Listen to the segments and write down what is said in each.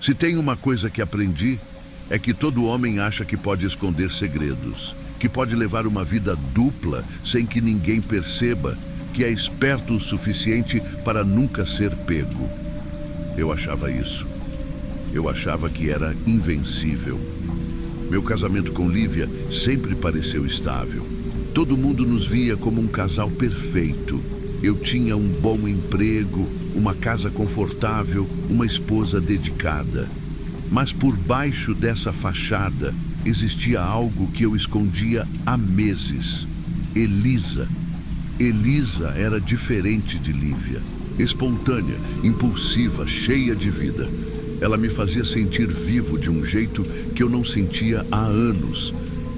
Se tem uma coisa que aprendi, é que todo homem acha que pode esconder segredos, que pode levar uma vida dupla sem que ninguém perceba, que é esperto o suficiente para nunca ser pego. Eu achava isso. Eu achava que era invencível. Meu casamento com Lívia sempre pareceu estável. Todo mundo nos via como um casal perfeito. Eu tinha um bom emprego, uma casa confortável, uma esposa dedicada. Mas por baixo dessa fachada existia algo que eu escondia há meses. Elisa. Elisa era diferente de Lívia. Espontânea, impulsiva, cheia de vida. Ela me fazia sentir vivo de um jeito que eu não sentia há anos.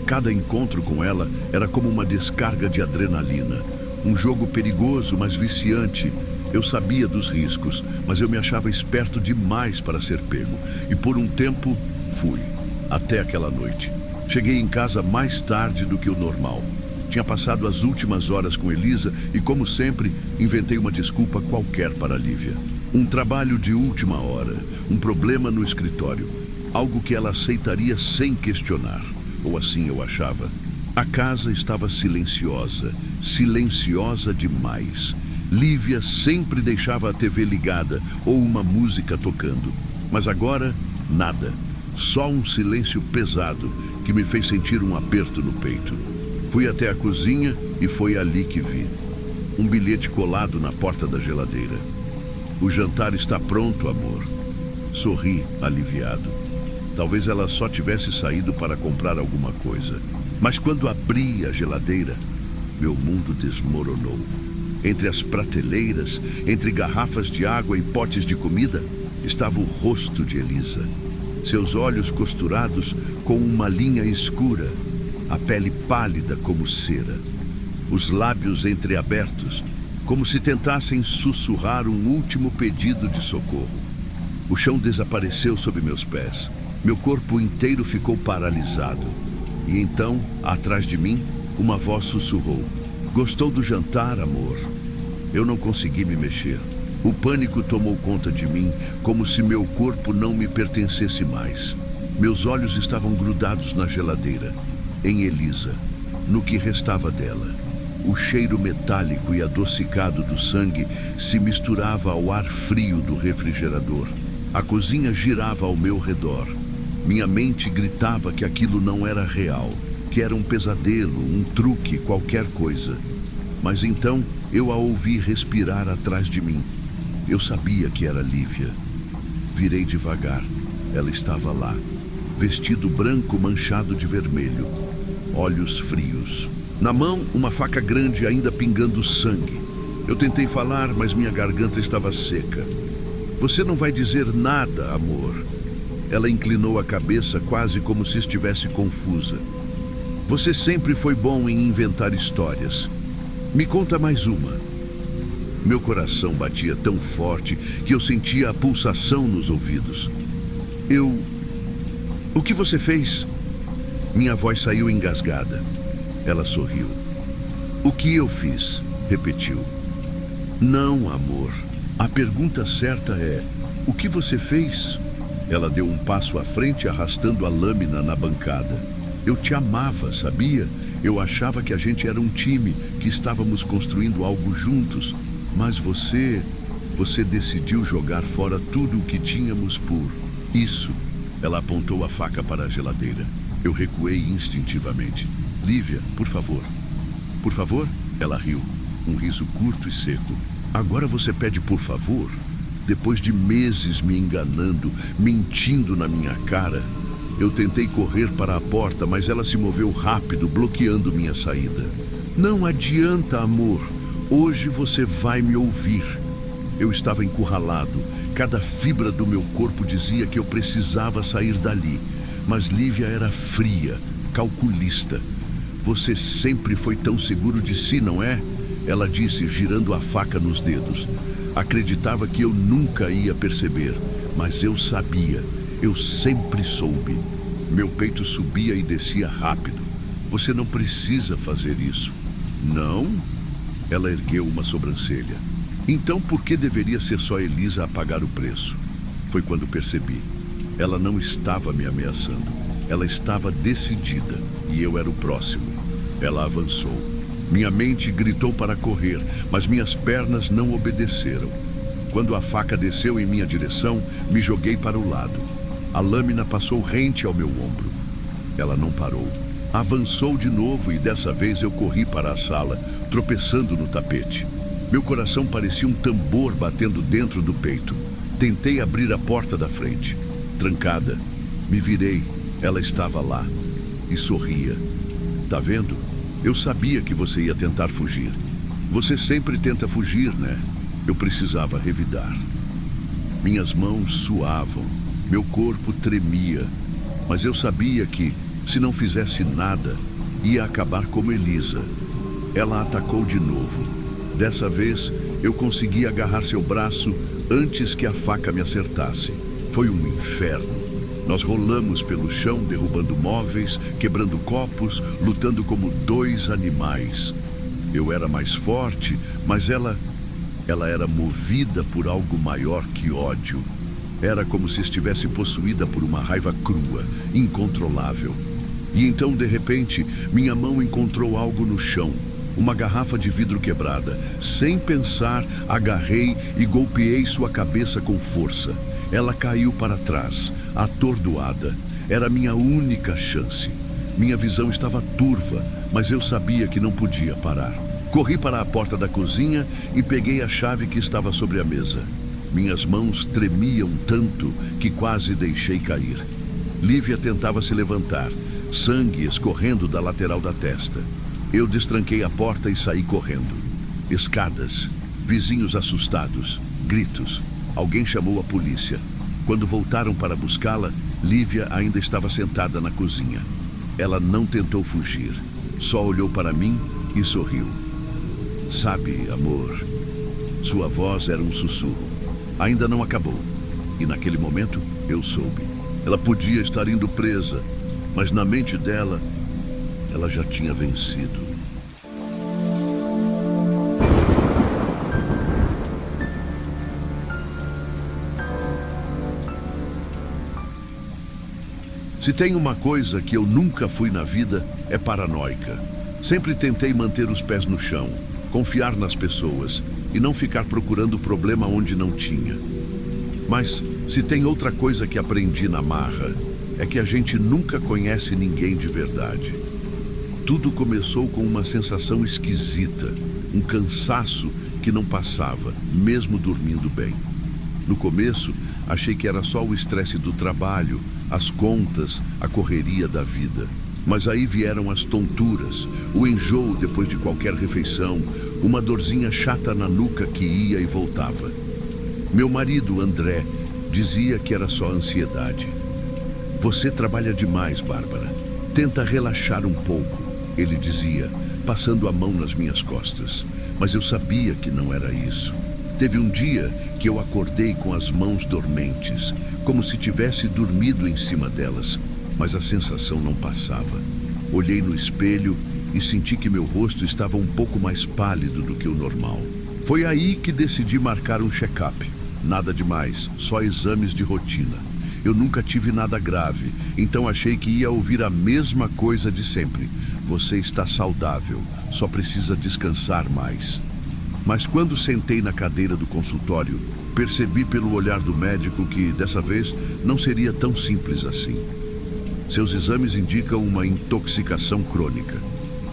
Cada encontro com ela era como uma descarga de adrenalina. Um jogo perigoso, mas viciante. Eu sabia dos riscos, mas eu me achava esperto demais para ser pego. E por um tempo, fui. Até aquela noite. Cheguei em casa mais tarde do que o normal. Tinha passado as últimas horas com Elisa e, como sempre, inventei uma desculpa qualquer para Lívia. Um trabalho de última hora, um problema no escritório, algo que ela aceitaria sem questionar, ou assim eu achava. A casa estava silenciosa, silenciosa demais. Lívia sempre deixava a TV ligada ou uma música tocando, mas agora, nada. Só um silêncio pesado que me fez sentir um aperto no peito. Fui até a cozinha e foi ali que vi. Um bilhete colado na porta da geladeira. O jantar está pronto, amor. Sorri, aliviado. Talvez ela só tivesse saído para comprar alguma coisa. Mas quando abri a geladeira, meu mundo desmoronou. Entre as prateleiras, entre garrafas de água e potes de comida, estava o rosto de Elisa. Seus olhos costurados com uma linha escura, a pele pálida como cera. Os lábios entreabertos, como se tentassem sussurrar um último pedido de socorro. O chão desapareceu sob meus pés. Meu corpo inteiro ficou paralisado. E então, atrás de mim, uma voz sussurrou: "Gostou do jantar, amor?" Eu não consegui me mexer. O pânico tomou conta de mim, como se meu corpo não me pertencesse mais. Meus olhos estavam grudados na geladeira, em Elisa, no que restava dela. O cheiro metálico e adocicado do sangue se misturava ao ar frio do refrigerador. A cozinha girava ao meu redor. Minha mente gritava que aquilo não era real, que era um pesadelo, um truque, qualquer coisa. Mas então eu a ouvi respirar atrás de mim. Eu sabia que era Lívia. Virei devagar. Ela estava lá, vestido branco manchado de vermelho, olhos frios. Na mão, uma faca grande ainda pingando sangue. Eu tentei falar, mas minha garganta estava seca. "Você não vai dizer nada, amor." Ela inclinou a cabeça quase como se estivesse confusa. "Você sempre foi bom em inventar histórias. Me conta mais uma." Meu coração batia tão forte que eu sentia a pulsação nos ouvidos. O que você fez?" Minha voz saiu engasgada. Ela sorriu. "O que eu fiz?" repetiu. "Não, amor. A pergunta certa é: o que você fez?" Ela deu um passo à frente, arrastando a lâmina na bancada. "Eu te amava, sabia? Eu achava que a gente era um time, que estávamos construindo algo juntos. Mas você decidiu jogar fora tudo o que tínhamos por isso." Ela apontou a faca para a geladeira. Eu recuei instintivamente. "Lívia, por favor." "Por favor?" Ela riu, um riso curto e seco. "Agora você pede por favor? Depois de meses me enganando, mentindo na minha cara." Eu tentei correr para a porta, mas ela se moveu rápido, bloqueando minha saída. "Não adianta, amor. Hoje você vai me ouvir." Eu estava encurralado. Cada fibra do meu corpo dizia que eu precisava sair dali. Mas Lívia era fria, calculista. "Você sempre foi tão seguro de si, não é?" Ela disse, girando a faca nos dedos. Acreditava que eu nunca ia perceber, mas eu sabia. Eu sempre soube. Meu peito subia e descia rápido. "Você não precisa fazer isso." "Não?" Ela ergueu uma sobrancelha. "Então por que deveria ser só Elisa a pagar o preço?" Foi quando percebi. Ela não estava me ameaçando. Ela estava decidida e eu era o próximo. Ela avançou. Minha mente gritou para correr, mas minhas pernas não obedeceram. Quando a faca desceu em minha direção, me joguei para o lado. A lâmina passou rente ao meu ombro. Ela não parou. Avançou de novo e dessa vez eu corri para a sala, tropeçando no tapete. Meu coração parecia um tambor batendo dentro do peito. Tentei abrir a porta da frente. Trancada. Me virei. Ela estava lá. E sorria. Tá vendo? Eu sabia que você ia tentar fugir. Você sempre tenta fugir, né? Eu precisava revidar. Minhas mãos suavam. Meu corpo tremia. Mas eu sabia que, se não fizesse nada, ia acabar como Elisa. Ela atacou de novo. Dessa vez, eu consegui agarrar seu braço antes que a faca me acertasse. Foi um inferno. Nós rolamos pelo chão, derrubando móveis, quebrando copos, lutando como dois animais. Eu era mais forte, mas ela era movida por algo maior que ódio. Era como se estivesse possuída por uma raiva crua, incontrolável. E então, de repente, minha mão encontrou algo no chão, uma garrafa de vidro quebrada. Sem pensar, agarrei e golpeei sua cabeça com força. Ela caiu para trás, atordoada. Era minha única chance. Minha visão estava turva, mas eu sabia que não podia parar. Corri para a porta da cozinha e peguei a chave que estava sobre a mesa. Minhas mãos tremiam tanto que quase deixei cair. Lívia tentava se levantar, sangue escorrendo da lateral da testa. Eu destranquei a porta e saí correndo. Escadas, vizinhos assustados, gritos. Alguém chamou a polícia. Quando voltaram para buscá-la, Lívia ainda estava sentada na cozinha. Ela não tentou fugir, só olhou para mim e sorriu. Sabe, amor, sua voz era um sussurro. Ainda não acabou. E naquele momento, eu soube. Ela podia estar indo presa, mas na mente dela, ela já tinha vencido. Se tem uma coisa que eu nunca fui na vida, é paranoica. Sempre tentei manter os pés no chão, confiar nas pessoas e não ficar procurando problema onde não tinha. Mas se tem outra coisa que aprendi na marra, é que a gente nunca conhece ninguém de verdade. Tudo começou com uma sensação esquisita, um cansaço que não passava, mesmo dormindo bem. No começo, achei que era só o estresse do trabalho, as contas, a correria da vida. Mas aí vieram as tonturas, o enjoo depois de qualquer refeição, uma dorzinha chata na nuca que ia e voltava. Meu marido, André, dizia que era só ansiedade. Você trabalha demais, Bárbara. Tenta relaxar um pouco, ele dizia, passando a mão nas minhas costas. Mas eu sabia que não era isso. Teve um dia que eu acordei com as mãos dormentes, como se tivesse dormido em cima delas, mas a sensação não passava. Olhei no espelho e senti que meu rosto estava um pouco mais pálido do que o normal. Foi aí que decidi marcar um check-up. Nada demais, só exames de rotina. Eu nunca tive nada grave, então achei que ia ouvir a mesma coisa de sempre. Você está saudável, só precisa descansar mais. Mas quando sentei na cadeira do consultório, percebi pelo olhar do médico que, dessa vez, não seria tão simples assim. Seus exames indicam uma intoxicação crônica,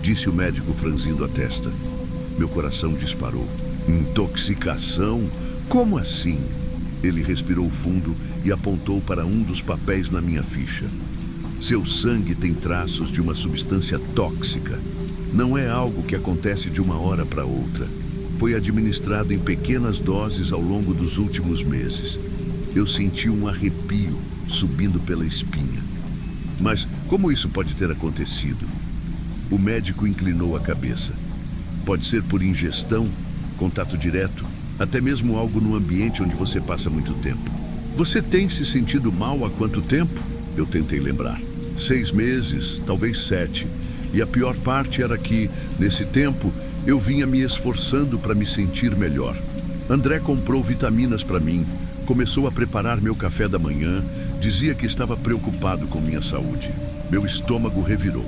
disse o médico franzindo a testa. Meu coração disparou. Intoxicação? Como assim? Ele respirou fundo e apontou para um dos papéis na minha ficha. Seu sangue tem traços de uma substância tóxica. Não é algo que acontece de uma hora para outra. Foi administrado em pequenas doses ao longo dos últimos meses. Eu senti um arrepio subindo pela espinha. Mas como isso pode ter acontecido? O médico inclinou a cabeça. Pode ser por ingestão, contato direto, até mesmo algo no ambiente onde você passa muito tempo. Você tem se sentido mal há quanto tempo? Eu tentei lembrar. 6 meses, talvez 7. E a pior parte era que, nesse tempo, eu vinha me esforçando para me sentir melhor. André comprou vitaminas para mim, Começou a preparar meu café da manhã, dizia que estava preocupado com minha saúde. Meu estômago revirou.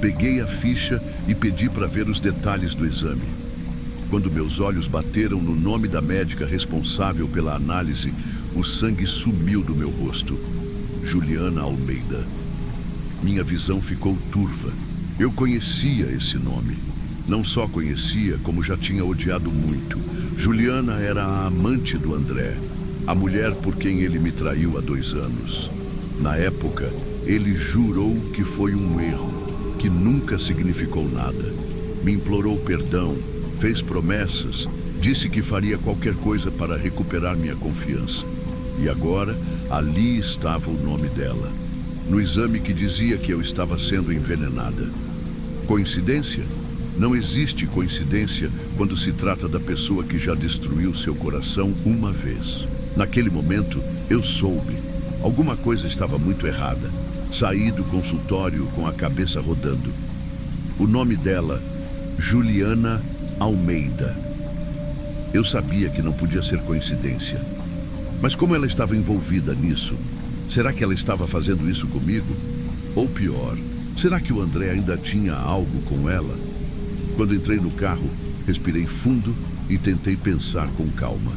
Peguei a ficha e pedi para ver os detalhes do exame. Quando meus olhos bateram no nome da médica responsável pela análise, o sangue sumiu do meu rosto. Juliana Almeida. Minha visão ficou turva. Eu conhecia esse nome. Não só conhecia, como já tinha odiado muito. Juliana era a amante do André, a mulher por quem ele me traiu há 2 anos. Na época, ele jurou que foi um erro, que nunca significou nada. Me implorou perdão, fez promessas, disse que faria qualquer coisa para recuperar minha confiança. E agora, ali estava o nome dela, no exame que dizia que eu estava sendo envenenada. Coincidência? Não existe coincidência quando se trata da pessoa que já destruiu seu coração uma vez. Naquele momento, eu soube. Alguma coisa estava muito errada. Saí do consultório com a cabeça rodando. O nome dela, Juliana Almeida. Eu sabia que não podia ser coincidência. Mas como ela estava envolvida nisso, será que ela estava fazendo isso comigo? Ou pior, será que o André ainda tinha algo com ela? Quando entrei no carro, respirei fundo e tentei pensar com calma.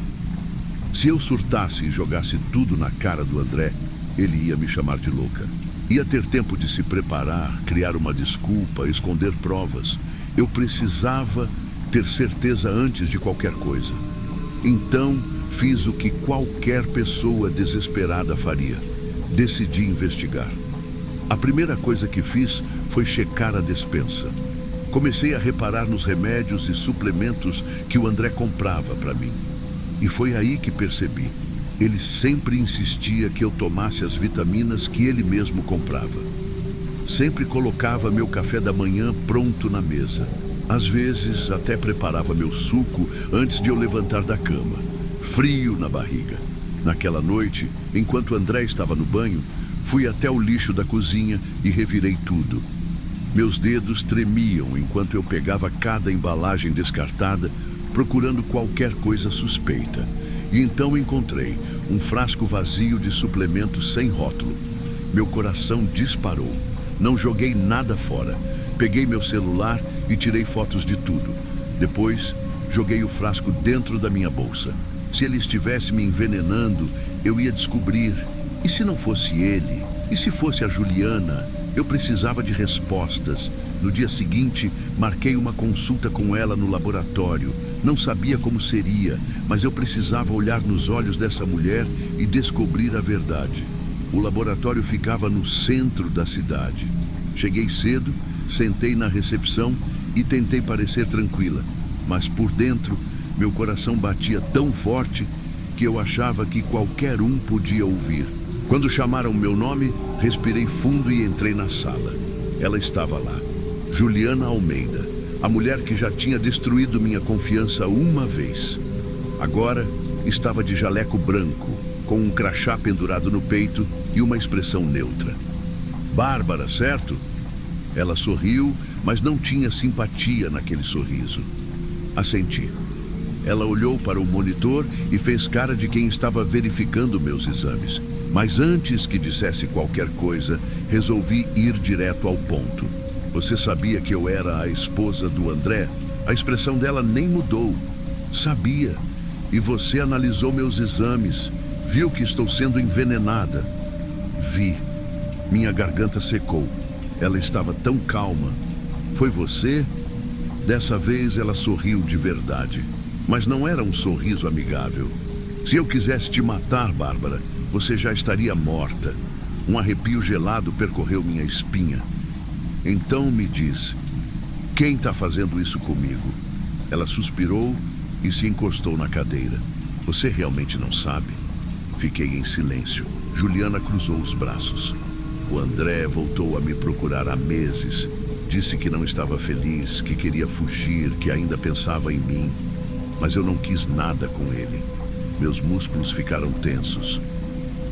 Se eu surtasse e jogasse tudo na cara do André, ele ia me chamar de louca. Ia ter tempo de se preparar, criar uma desculpa, esconder provas. Eu precisava ter certeza antes de qualquer coisa. Então, fiz o que qualquer pessoa desesperada faria. Decidi investigar. A primeira coisa que fiz foi checar a despensa. Comecei a reparar nos remédios e suplementos que o André comprava para mim. E foi aí que percebi. Ele sempre insistia que eu tomasse as vitaminas que ele mesmo comprava. Sempre colocava meu café da manhã pronto na mesa. Às vezes, até preparava meu suco antes de eu levantar da cama. Frio na barriga. Naquela noite, enquanto André estava no banho, fui até o lixo da cozinha e revirei tudo. Meus dedos tremiam enquanto eu pegava cada embalagem descartada, procurando qualquer coisa suspeita. E então encontrei um frasco vazio de suplementos sem rótulo. Meu coração disparou. Não joguei nada fora. Peguei meu celular e tirei fotos de tudo. Depois, joguei o frasco dentro da minha bolsa. Se ele estivesse me envenenando, eu ia descobrir. E se não fosse ele? E se fosse a Juliana? Eu precisava de respostas. No dia seguinte, marquei uma consulta com ela no laboratório. Não sabia como seria, mas eu precisava olhar nos olhos dessa mulher e descobrir a verdade. O laboratório ficava no centro da cidade. Cheguei cedo, sentei na recepção e tentei parecer tranquila. Mas por dentro, meu coração batia tão forte que eu achava que qualquer um podia ouvir. Quando chamaram meu nome, respirei fundo e entrei na sala. Ela estava lá, Juliana Almeida, a mulher que já tinha destruído minha confiança uma vez. Agora estava de jaleco branco, com um crachá pendurado no peito e uma expressão neutra. Bárbara, certo? Ela sorriu, mas não tinha simpatia naquele sorriso. Assenti. Ela olhou para o monitor e fez cara de quem estava verificando meus exames. Mas antes que dissesse qualquer coisa, resolvi ir direto ao ponto. Você sabia que eu era a esposa do André? A expressão dela nem mudou. Sabia. E você analisou meus exames. Viu que estou sendo envenenada. Vi. Minha garganta secou. Ela estava tão calma. Foi você? Dessa vez ela sorriu de verdade. Mas não era um sorriso amigável. Se eu quisesse te matar, Bárbara, você já estaria morta. Um arrepio gelado percorreu minha espinha. Então me diz, quem está fazendo isso comigo? Ela suspirou e se encostou na cadeira. Você realmente não sabe? Fiquei em silêncio. Juliana cruzou os braços. O André voltou a me procurar há meses. Disse que não estava feliz, que queria fugir, que ainda pensava em mim. Mas eu não quis nada com ele. Meus músculos ficaram tensos.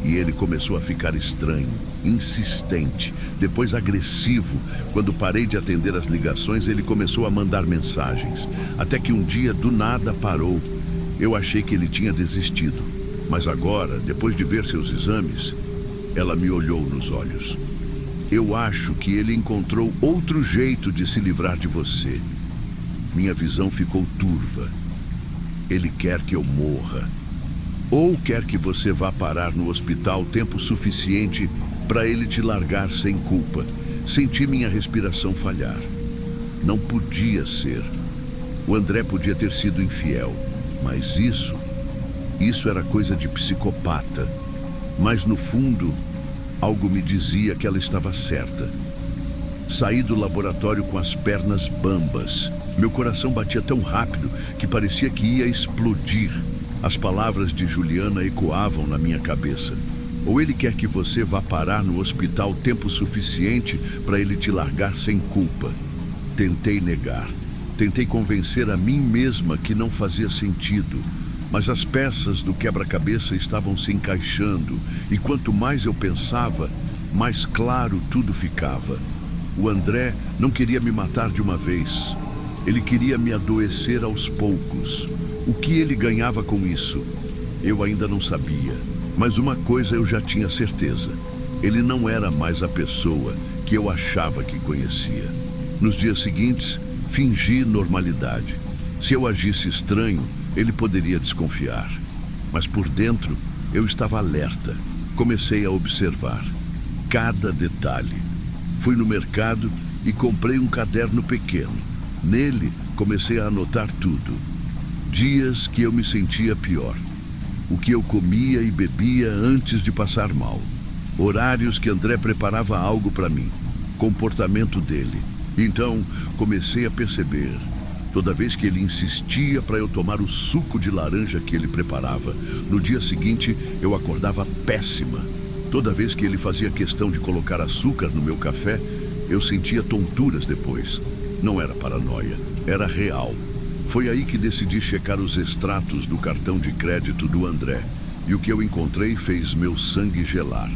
E ele começou a ficar estranho, insistente, depois agressivo. Quando parei de atender as ligações, ele começou a mandar mensagens. Até que um dia, do nada, parou. Eu achei que ele tinha desistido. Mas agora, depois de ver seus exames, ela me olhou nos olhos. Eu acho que ele encontrou outro jeito de se livrar de você. Minha visão ficou turva. Ele quer que eu morra. Ou quer que você vá parar no hospital tempo suficiente para ele te largar sem culpa. Senti minha respiração falhar. Não podia ser. O André podia ter sido infiel, mas isso era coisa de psicopata. Mas no fundo, algo me dizia que ela estava certa. Saí do laboratório com as pernas bambas. Meu coração batia tão rápido que parecia que ia explodir. As palavras de Juliana ecoavam na minha cabeça. Ou ele quer que você vá parar no hospital tempo suficiente para ele te largar sem culpa. Tentei negar. Tentei convencer a mim mesma que não fazia sentido. Mas as peças do quebra-cabeça estavam se encaixando. E quanto mais eu pensava, mais claro tudo ficava. O André não queria me matar de uma vez. Ele queria me adoecer aos poucos. O que ele ganhava com isso? Eu ainda não sabia. Mas uma coisa eu já tinha certeza. Ele não era mais a pessoa que eu achava que conhecia. Nos dias seguintes, fingi normalidade. Se eu agisse estranho, ele poderia desconfiar. Mas por dentro, eu estava alerta. Comecei a observar cada detalhe. Fui no mercado e comprei um caderno pequeno. Nele, comecei a anotar tudo. Dias que eu me sentia pior. O que eu comia e bebia antes de passar mal. Horários que André preparava algo para mim. Comportamento dele. Então, comecei a perceber. Toda vez que ele insistia para eu tomar o suco de laranja que ele preparava, no dia seguinte eu acordava péssima. Toda vez que ele fazia questão de colocar açúcar no meu café, eu sentia tonturas depois. Não era paranoia, era real. Foi aí que decidi checar os extratos do cartão de crédito do André. E o que eu encontrei fez meu sangue gelar.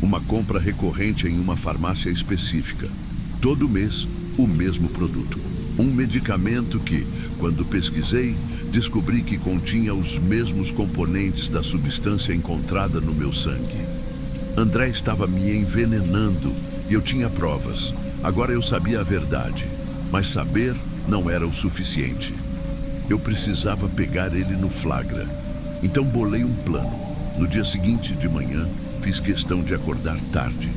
Uma compra recorrente em uma farmácia específica. Todo mês, o mesmo produto. Um medicamento que, quando pesquisei, descobri que continha os mesmos componentes da substância encontrada no meu sangue. André estava me envenenando e eu tinha provas. Agora eu sabia a verdade, mas saber não era o suficiente. Eu precisava pegar ele no flagra. Então bolei um plano. No dia seguinte de manhã, fiz questão de acordar tarde.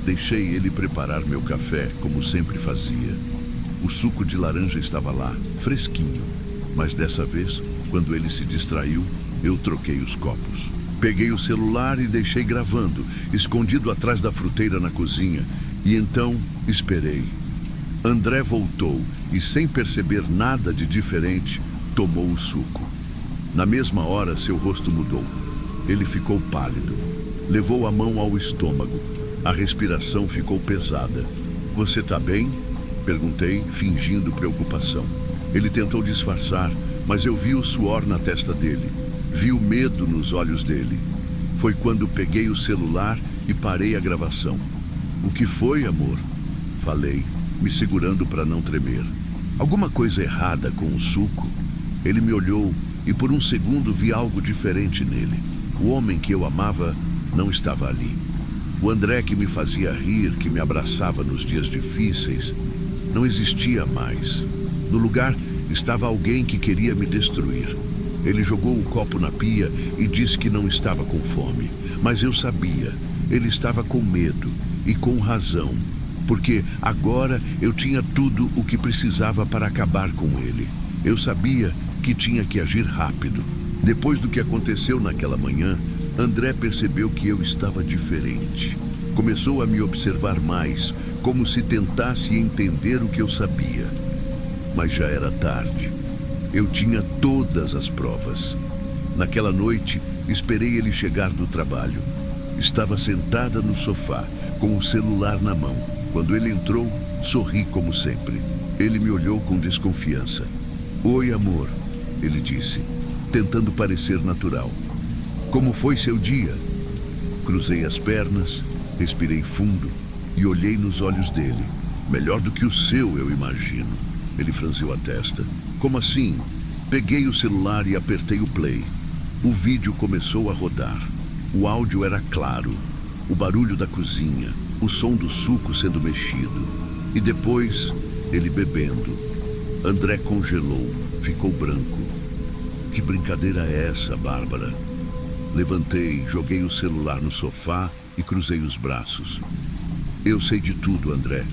Deixei ele preparar meu café, como sempre fazia. O suco de laranja estava lá, fresquinho. Mas dessa vez, quando ele se distraiu, eu troquei os copos. Peguei o celular e deixei gravando, escondido atrás da fruteira na cozinha. E então, esperei. André voltou e, sem perceber nada de diferente, tomou o suco. Na mesma hora, seu rosto mudou. Ele ficou pálido. Levou a mão ao estômago. A respiração ficou pesada. "Você tá bem?" Perguntei, fingindo preocupação. Ele tentou disfarçar, mas eu vi o suor na testa dele. Vi o medo nos olhos dele. Foi quando peguei o celular e parei a gravação. "O que foi, amor?" Falei, me segurando para não tremer. "Alguma coisa errada com o suco?" Ele me olhou e por um segundo vi algo diferente nele. O homem que eu amava não estava ali. O André que me fazia rir, que me abraçava nos dias difíceis, não existia mais. No lugar estava alguém que queria me destruir. Ele jogou o copo na pia e disse que não estava com fome. Mas eu sabia, ele estava com medo e com razão, porque agora eu tinha tudo o que precisava para acabar com ele. Eu sabia que tinha que agir rápido. Depois do que aconteceu naquela manhã, André percebeu que eu estava diferente. Começou a me observar mais, como se tentasse entender o que eu sabia. Mas já era tarde. Eu tinha todas as provas. Naquela noite, esperei ele chegar do trabalho. Estava sentada no sofá, com o celular na mão. Quando ele entrou, sorri como sempre. Ele me olhou com desconfiança. "Oi, amor", ele disse, tentando parecer natural. "Como foi seu dia?" Cruzei as pernas, respirei fundo e olhei nos olhos dele. "Melhor do que o seu, eu imagino." Ele franziu a testa. "Como assim?" Peguei o celular e apertei o play. O vídeo começou a rodar. O áudio era claro, o barulho da cozinha, o som do suco sendo mexido. E depois, ele bebendo. André congelou, ficou branco. Que brincadeira é essa, Bárbara? Levantei, joguei o celular no sofá e cruzei os braços. Eu sei de tudo, André.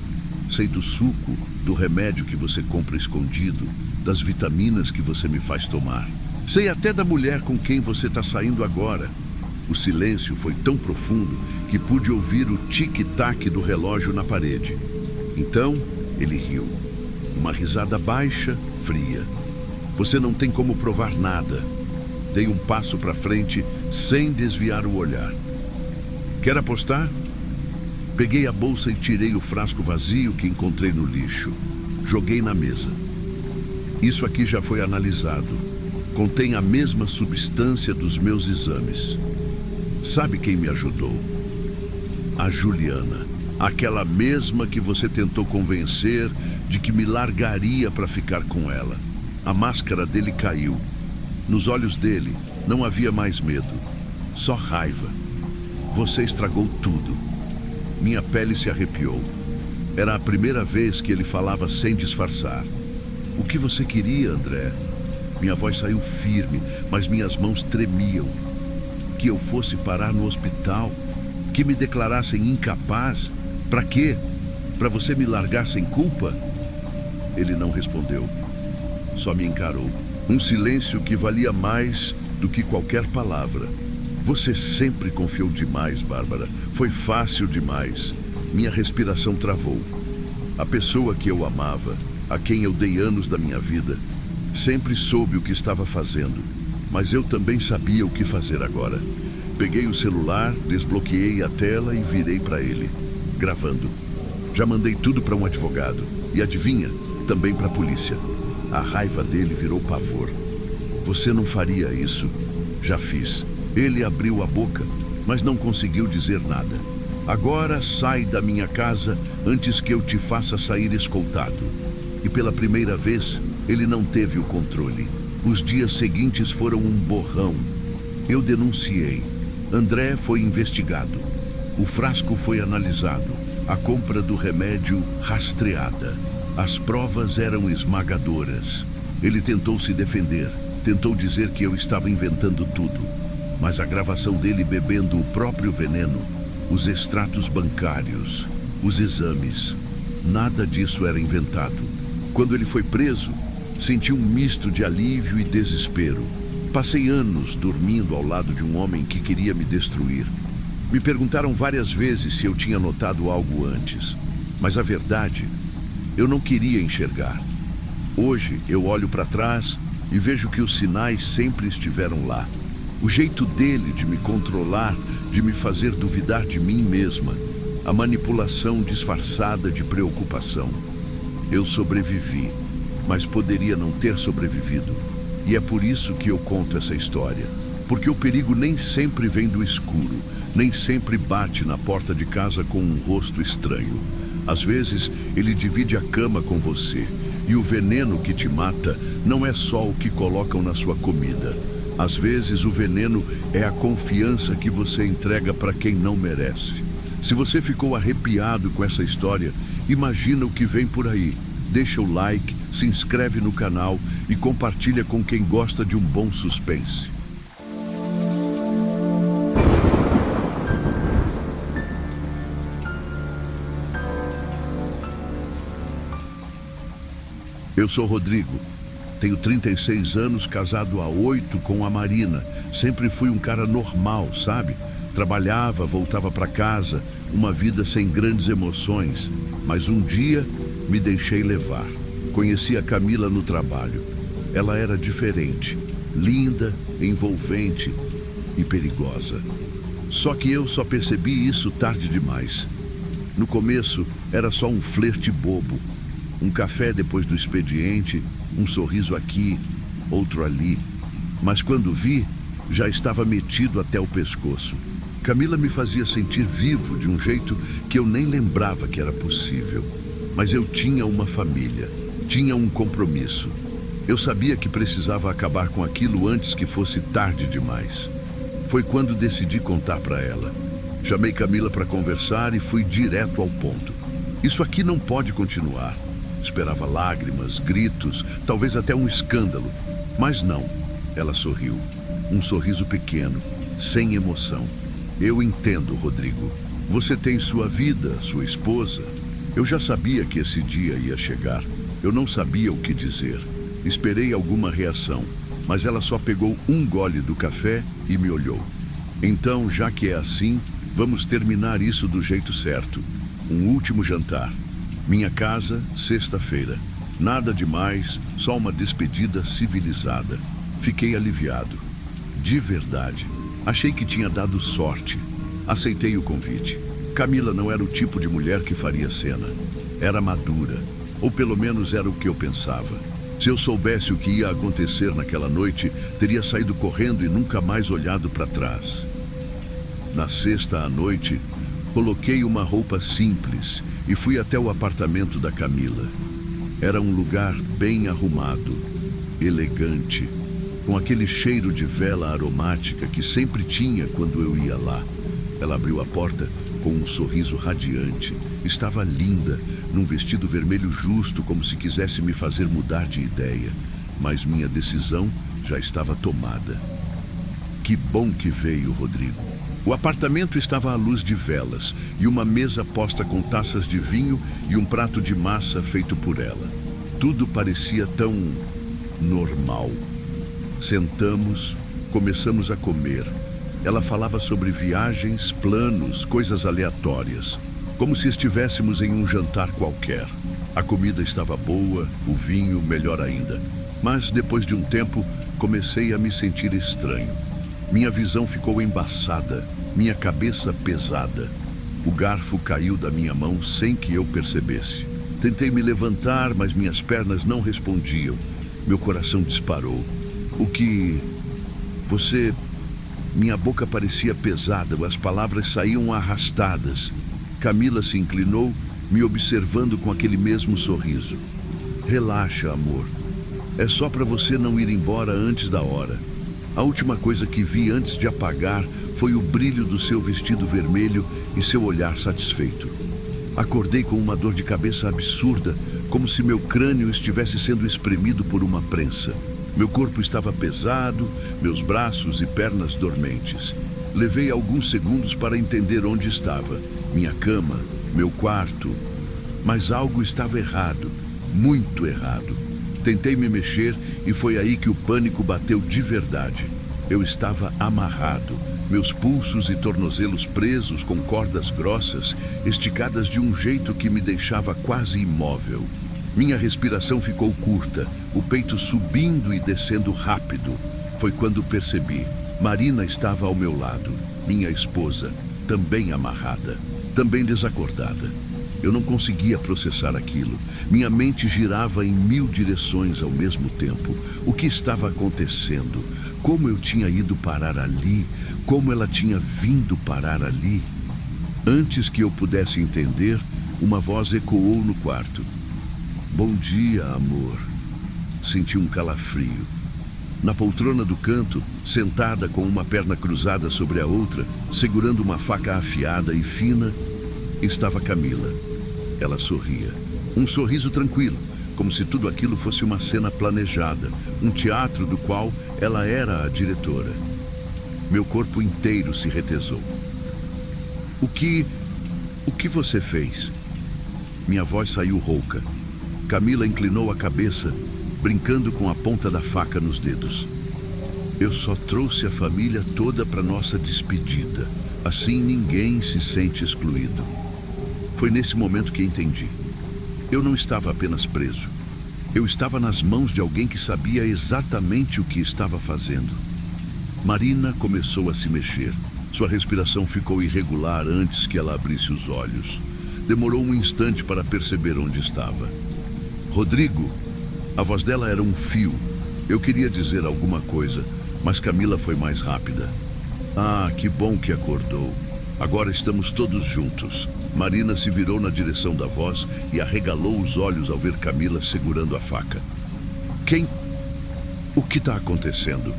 Sei do suco, do remédio que você compra escondido, das vitaminas que você me faz tomar. Sei até da mulher com quem você está saindo agora. O silêncio foi tão profundo que pude ouvir o tic-tac do relógio na parede. Então, ele riu. Uma risada baixa, fria. Você não tem como provar nada. Dei um passo para frente sem desviar o olhar. Quer apostar? Peguei a bolsa e tirei o frasco vazio que encontrei no lixo. Joguei na mesa. Isso aqui já foi analisado. Contém a mesma substância dos meus exames. Sabe quem me ajudou? A Juliana. Aquela mesma que você tentou convencer de que me largaria para ficar com ela. A máscara dele caiu. Nos olhos dele não havia mais medo, só raiva. Você estragou tudo. Minha pele se arrepiou. Era a primeira vez que ele falava sem disfarçar. O que você queria, André? Minha voz saiu firme, mas minhas mãos tremiam. Que eu fosse parar no hospital? Que me declarassem incapaz? Para quê? Para você me largar sem culpa? Ele não respondeu. Só me encarou. Um silêncio que valia mais do que qualquer palavra. Você sempre confiou demais, Bárbara. Foi fácil demais. Minha respiração travou. A pessoa que eu amava, a quem eu dei anos da minha vida, sempre soube o que estava fazendo. Mas eu também sabia o que fazer agora. Peguei o celular, desbloqueei a tela e virei para ele, gravando. Já mandei tudo para um advogado. E adivinha? Também para a polícia. A raiva dele virou pavor. Você não faria isso. Já fiz. Ele abriu a boca, mas não conseguiu dizer nada. Agora sai da minha casa antes que eu te faça sair escoltado. E pela primeira vez, ele não teve o controle. Os dias seguintes foram um borrão. Eu denunciei. André foi investigado. O frasco foi analisado. A compra do remédio rastreada. As provas eram esmagadoras. Ele tentou se defender. Tentou dizer que eu estava inventando tudo. Mas a gravação dele bebendo o próprio veneno, os extratos bancários, os exames, nada disso era inventado. Quando ele foi preso, senti um misto de alívio e desespero. Passei anos dormindo ao lado de um homem que queria me destruir. Me perguntaram várias vezes se eu tinha notado algo antes, mas a verdade, eu não queria enxergar. Hoje eu olho para trás e vejo que os sinais sempre estiveram lá. O jeito dele de me controlar, de me fazer duvidar de mim mesma, a manipulação disfarçada de preocupação. Eu sobrevivi, mas poderia não ter sobrevivido. E é por isso que eu conto essa história. Porque o perigo nem sempre vem do escuro, nem sempre bate na porta de casa com um rosto estranho. Às vezes, ele divide a cama com você, e o veneno que te mata não é só o que colocam na sua comida. Às vezes, o veneno é a confiança que você entrega para quem não merece. Se você ficou arrepiado com essa história, imagina o que vem por aí. Deixa o like, se inscreve no canal e compartilha com quem gosta de um bom suspense. Eu sou Rodrigo. Tenho 36 anos, casado há 8 com a Marina. Sempre fui um cara normal, sabe? Trabalhava, voltava para casa, uma vida sem grandes emoções. Mas um dia me deixei levar. Conheci a Camila no trabalho. Ela era diferente, linda, envolvente e perigosa. Só que eu só percebi isso tarde demais. No começo, era só um flerte bobo. Um café depois do expediente, um sorriso aqui, outro ali. Mas quando vi, já estava metido até o pescoço. Camila me fazia sentir vivo de um jeito que eu nem lembrava que era possível. Mas eu tinha uma família, tinha um compromisso. Eu sabia que precisava acabar com aquilo antes que fosse tarde demais. Foi quando decidi contar para ela. Chamei Camila para conversar e fui direto ao ponto. Isso aqui não pode continuar. Esperava lágrimas, gritos, talvez até um escândalo. Mas não. Ela sorriu. Um sorriso pequeno, sem emoção. Eu entendo, Rodrigo. Você tem sua vida, sua esposa. Eu já sabia que esse dia ia chegar. Eu não sabia o que dizer. Esperei alguma reação, mas ela só pegou um gole do café e me olhou. Então, já que é assim, vamos terminar isso do jeito certo. Um último jantar. Minha casa, sexta-feira. Nada demais, só uma despedida civilizada. Fiquei aliviado. De verdade. Achei que tinha dado sorte. Aceitei o convite. Camila não era o tipo de mulher que faria cena. Era madura, ou pelo menos era o que eu pensava. Se eu soubesse o que ia acontecer naquela noite, teria saído correndo e nunca mais olhado para trás. Na sexta à noite, coloquei uma roupa simples e fui até o apartamento da Camila. Era um lugar bem arrumado, elegante, com aquele cheiro de vela aromática que sempre tinha quando eu ia lá. Ela abriu a porta com um sorriso radiante. Estava linda, num vestido vermelho justo, como se quisesse me fazer mudar de ideia. Mas minha decisão já estava tomada. Que bom que veio, Rodrigo. O apartamento estava à luz de velas e uma mesa posta com taças de vinho e um prato de massa feito por ela. Tudo parecia tão normal. Sentamos, começamos a comer. Ela falava sobre viagens, planos, coisas aleatórias, como se estivéssemos em um jantar qualquer. A comida estava boa, o vinho melhor ainda. Mas depois de um tempo, comecei a me sentir estranho. Minha visão ficou embaçada, minha cabeça pesada. O garfo caiu da minha mão sem que eu percebesse. Tentei me levantar, mas minhas pernas não respondiam. Meu coração disparou. Você... Minha boca parecia pesada, as palavras saíam arrastadas. Camila se inclinou, me observando com aquele mesmo sorriso. Relaxa, amor. É só para você não ir embora antes da hora. A última coisa que vi antes de apagar foi o brilho do seu vestido vermelho e seu olhar satisfeito. Acordei com uma dor de cabeça absurda, como se meu crânio estivesse sendo espremido por uma prensa. Meu corpo estava pesado, meus braços e pernas dormentes. Levei alguns segundos para entender onde estava. Minha cama, meu quarto. Mas algo estava errado, muito errado. Tentei me mexer e foi aí que o pânico bateu de verdade. Eu estava amarrado, meus pulsos e tornozelos presos com cordas grossas, esticadas de um jeito que me deixava quase imóvel. Minha respiração ficou curta, o peito subindo e descendo rápido. Foi quando percebi. Marina estava ao meu lado, minha esposa, também amarrada, também desacordada. Eu não conseguia processar aquilo. Minha mente girava em 1000 direções ao mesmo tempo. O que estava acontecendo? Como eu tinha ido parar ali? Como ela tinha vindo parar ali? Antes que eu pudesse entender, uma voz ecoou no quarto. Bom dia, amor. Senti um calafrio. Na poltrona do canto, sentada com uma perna cruzada sobre a outra, segurando uma faca afiada e fina, estava Camila. Ela sorria. Um sorriso tranquilo, como se tudo aquilo fosse uma cena planejada, um teatro do qual ela era a diretora. Meu corpo inteiro se retesou. O que você fez? Minha voz saiu rouca. Camila inclinou a cabeça, brincando com a ponta da faca nos dedos. Eu só trouxe a família toda para nossa despedida. Assim ninguém se sente excluído. Foi nesse momento que entendi. Eu não estava apenas preso. Eu estava nas mãos de alguém que sabia exatamente o que estava fazendo. Marina começou a se mexer. Sua respiração ficou irregular antes que ela abrisse os olhos. Demorou um instante para perceber onde estava. Rodrigo, a voz dela era um fio. Eu queria dizer alguma coisa, mas Camila foi mais rápida. Ah, que bom que acordou. Agora estamos todos juntos. Marina se virou na direção da voz e arregalou os olhos ao ver Camila segurando a faca. O que está acontecendo?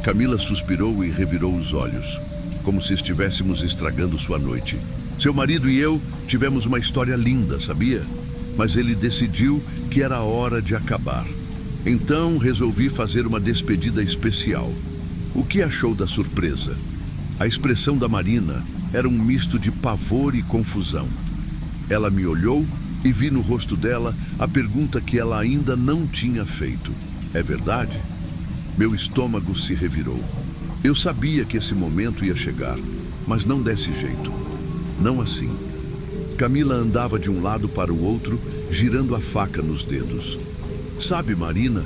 Camila suspirou e revirou os olhos, como se estivéssemos estragando sua noite. Seu marido e eu tivemos uma história linda, sabia? Mas ele decidiu que era hora de acabar. Então resolvi fazer uma despedida especial. O que achou da surpresa? A expressão da Marina era um misto de pavor e confusão. Ela me olhou e vi no rosto dela a pergunta que ela ainda não tinha feito. É verdade? Meu estômago se revirou. Eu sabia que esse momento ia chegar, mas não desse jeito. Não assim. Camila andava de um lado para o outro, girando a faca nos dedos. Sabe, Marina,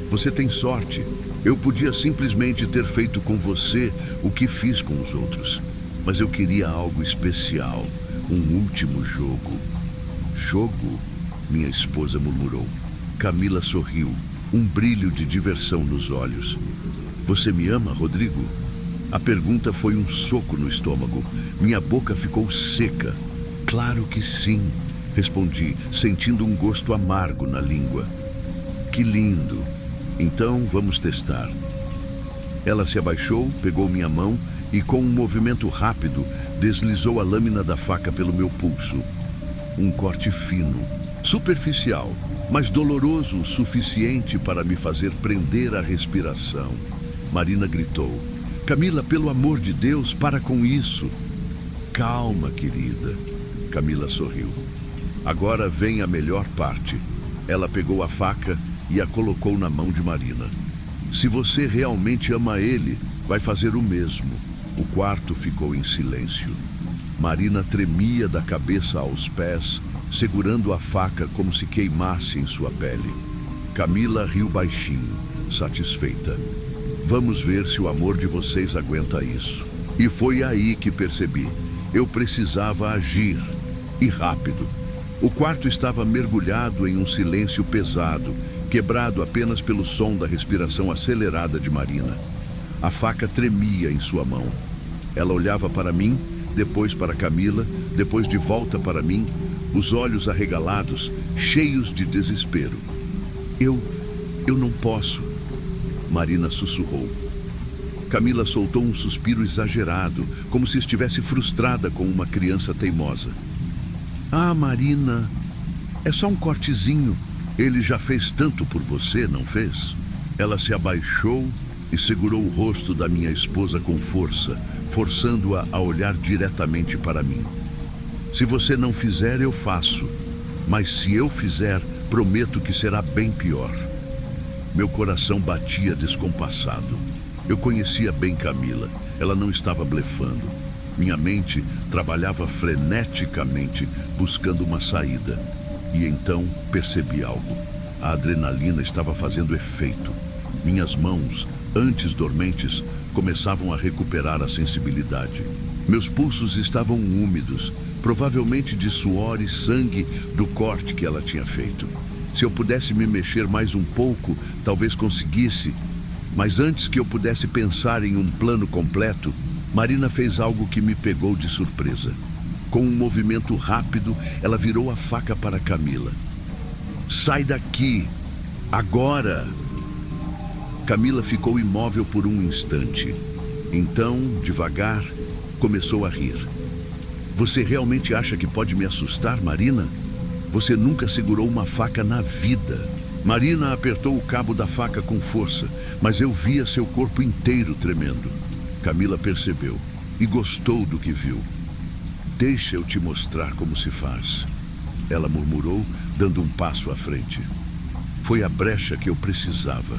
você tem sorte. Eu podia simplesmente ter feito com você o que fiz com os outros. Mas eu queria algo especial, um último jogo. Jogo? Minha esposa murmurou. Camila sorriu, um brilho de diversão nos olhos. Você me ama, Rodrigo? A pergunta foi um soco no estômago. Minha boca ficou seca. Claro que sim, respondi, sentindo um gosto amargo na língua. Que lindo! Então vamos testar. Ela se abaixou, pegou minha mão e, com um movimento rápido, deslizou a lâmina da faca pelo meu pulso. Um corte fino, superficial, mas doloroso o suficiente para me fazer prender a respiração. Marina gritou. Camila, pelo amor de Deus, para com isso. Calma, querida. Camila sorriu. Agora vem a melhor parte. Ela pegou a faca e a colocou na mão de Marina. Se você realmente ama ele, vai fazer o mesmo. O quarto ficou em silêncio. Marina tremia da cabeça aos pés, segurando a faca como se queimasse em sua pele. Camila riu baixinho, satisfeita. Vamos ver se o amor de vocês aguenta isso. E foi aí que percebi. Eu precisava agir. E rápido. O quarto estava mergulhado em um silêncio pesado, quebrado apenas pelo som da respiração acelerada de Marina. A faca tremia em sua mão. Ela olhava para mim, depois para Camila, depois de volta para mim, os olhos arregalados, cheios de desespero. Eu não posso. Marina sussurrou. Camila soltou um suspiro exagerado, como se estivesse frustrada com uma criança teimosa. Ah, Marina, é só um cortezinho. Ele já fez tanto por você, não fez? Ela se abaixou e segurou o rosto da minha esposa com força, forçando-a a olhar diretamente para mim. Se você não fizer, eu faço. Mas se eu fizer, prometo que será bem pior. Meu coração batia descompassado. Eu conhecia bem Camila. Ela não estava blefando. Minha mente trabalhava freneticamente, buscando uma saída. E então percebi algo. A adrenalina estava fazendo efeito. Minhas mãos, antes dormentes, começavam a recuperar a sensibilidade. Meus pulsos estavam úmidos, provavelmente de suor e sangue do corte que ela tinha feito. Se eu pudesse me mexer mais um pouco, talvez conseguisse. Mas antes que eu pudesse pensar em um plano completo, Marina fez algo que me pegou de surpresa. Com um movimento rápido, ela virou a faca para Camila. Sai daqui! Agora! Camila ficou imóvel por um instante. Então, devagar, começou a rir. Você realmente acha que pode me assustar, Marina? Você nunca segurou uma faca na vida. Marina apertou o cabo da faca com força, mas eu via seu corpo inteiro tremendo. Camila percebeu e gostou do que viu. Deixa eu te mostrar como se faz. Ela murmurou, dando um passo à frente. Foi a brecha que eu precisava.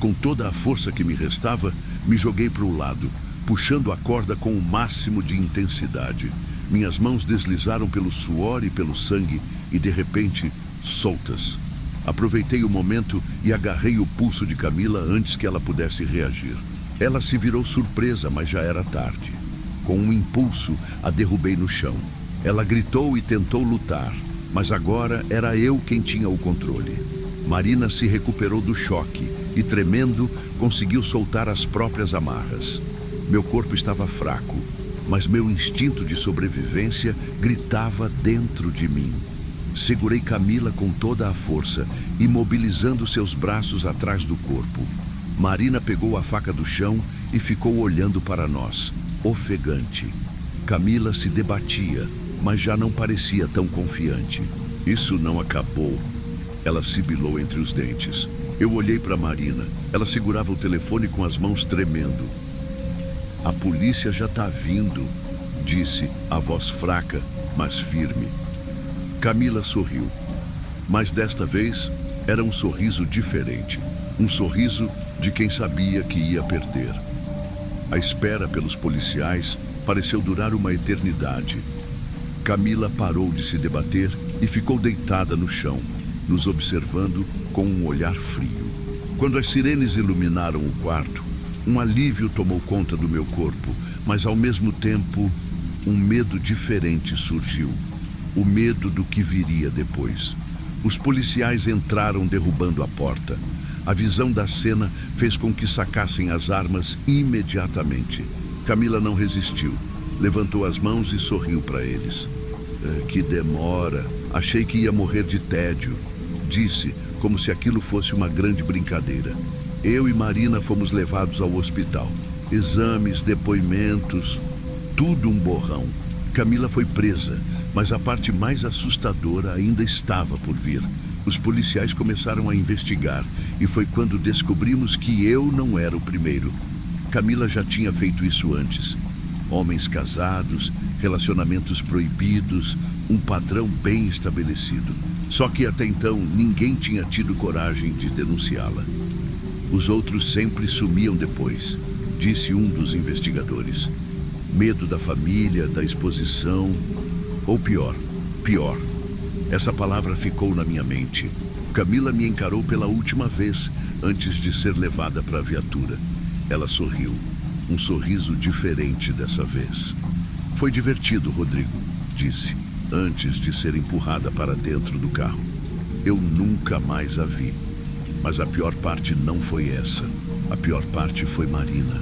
Com toda a força que me restava, me joguei para o lado, puxando a corda com o máximo de intensidade. Minhas mãos deslizaram pelo suor e pelo sangue e, de repente, soltas. Aproveitei o momento e agarrei o pulso de Camila antes que ela pudesse reagir. Ela se virou surpresa, mas já era tarde. Com um impulso, a derrubei no chão. Ela gritou e tentou lutar, mas agora era eu quem tinha o controle. Marina se recuperou do choque e, tremendo, conseguiu soltar as próprias amarras. Meu corpo estava fraco, mas meu instinto de sobrevivência gritava dentro de mim. Segurei Camila com toda a força, imobilizando seus braços atrás do corpo. Marina pegou a faca do chão e ficou olhando para nós, ofegante. Camila se debatia, mas já não parecia tão confiante. Isso não acabou. Ela sibilou entre os dentes. Eu olhei para Marina. Ela segurava o telefone com as mãos tremendo. A polícia já está vindo, disse, a voz fraca, mas firme. Camila sorriu, mas desta vez era um sorriso diferente. Um sorriso de quem sabia que ia perder. A espera pelos policiais pareceu durar uma eternidade. Camila parou de se debater e ficou deitada no chão, nos observando com um olhar frio. Quando as sirenes iluminaram o quarto, um alívio tomou conta do meu corpo, mas ao mesmo tempo, um medo diferente surgiu. O medo do que viria depois. Os policiais entraram derrubando a porta. A visão da cena fez com que sacassem as armas imediatamente. Camila não resistiu. Levantou as mãos e sorriu para eles. Que demora. Achei que ia morrer de tédio. Disse, como se aquilo fosse uma grande brincadeira. Eu e Marina fomos levados ao hospital. Exames, depoimentos, tudo um borrão. Camila foi presa, mas a parte mais assustadora ainda estava por vir. Os policiais começaram a investigar e foi quando descobrimos que eu não era o primeiro. Camila já tinha feito isso antes. Homens casados, relacionamentos proibidos, um padrão bem estabelecido. Só que até então ninguém tinha tido coragem de denunciá-la. Os outros sempre sumiam depois, disse um dos investigadores. Medo da família, da exposição, ou pior. Essa palavra ficou na minha mente. Camila me encarou pela última vez antes de ser levada para a viatura. Ela sorriu, um sorriso diferente dessa vez. Foi divertido, Rodrigo, disse, antes de ser empurrada para dentro do carro. Eu nunca mais a vi. Mas a pior parte não foi essa. A pior parte foi Marina.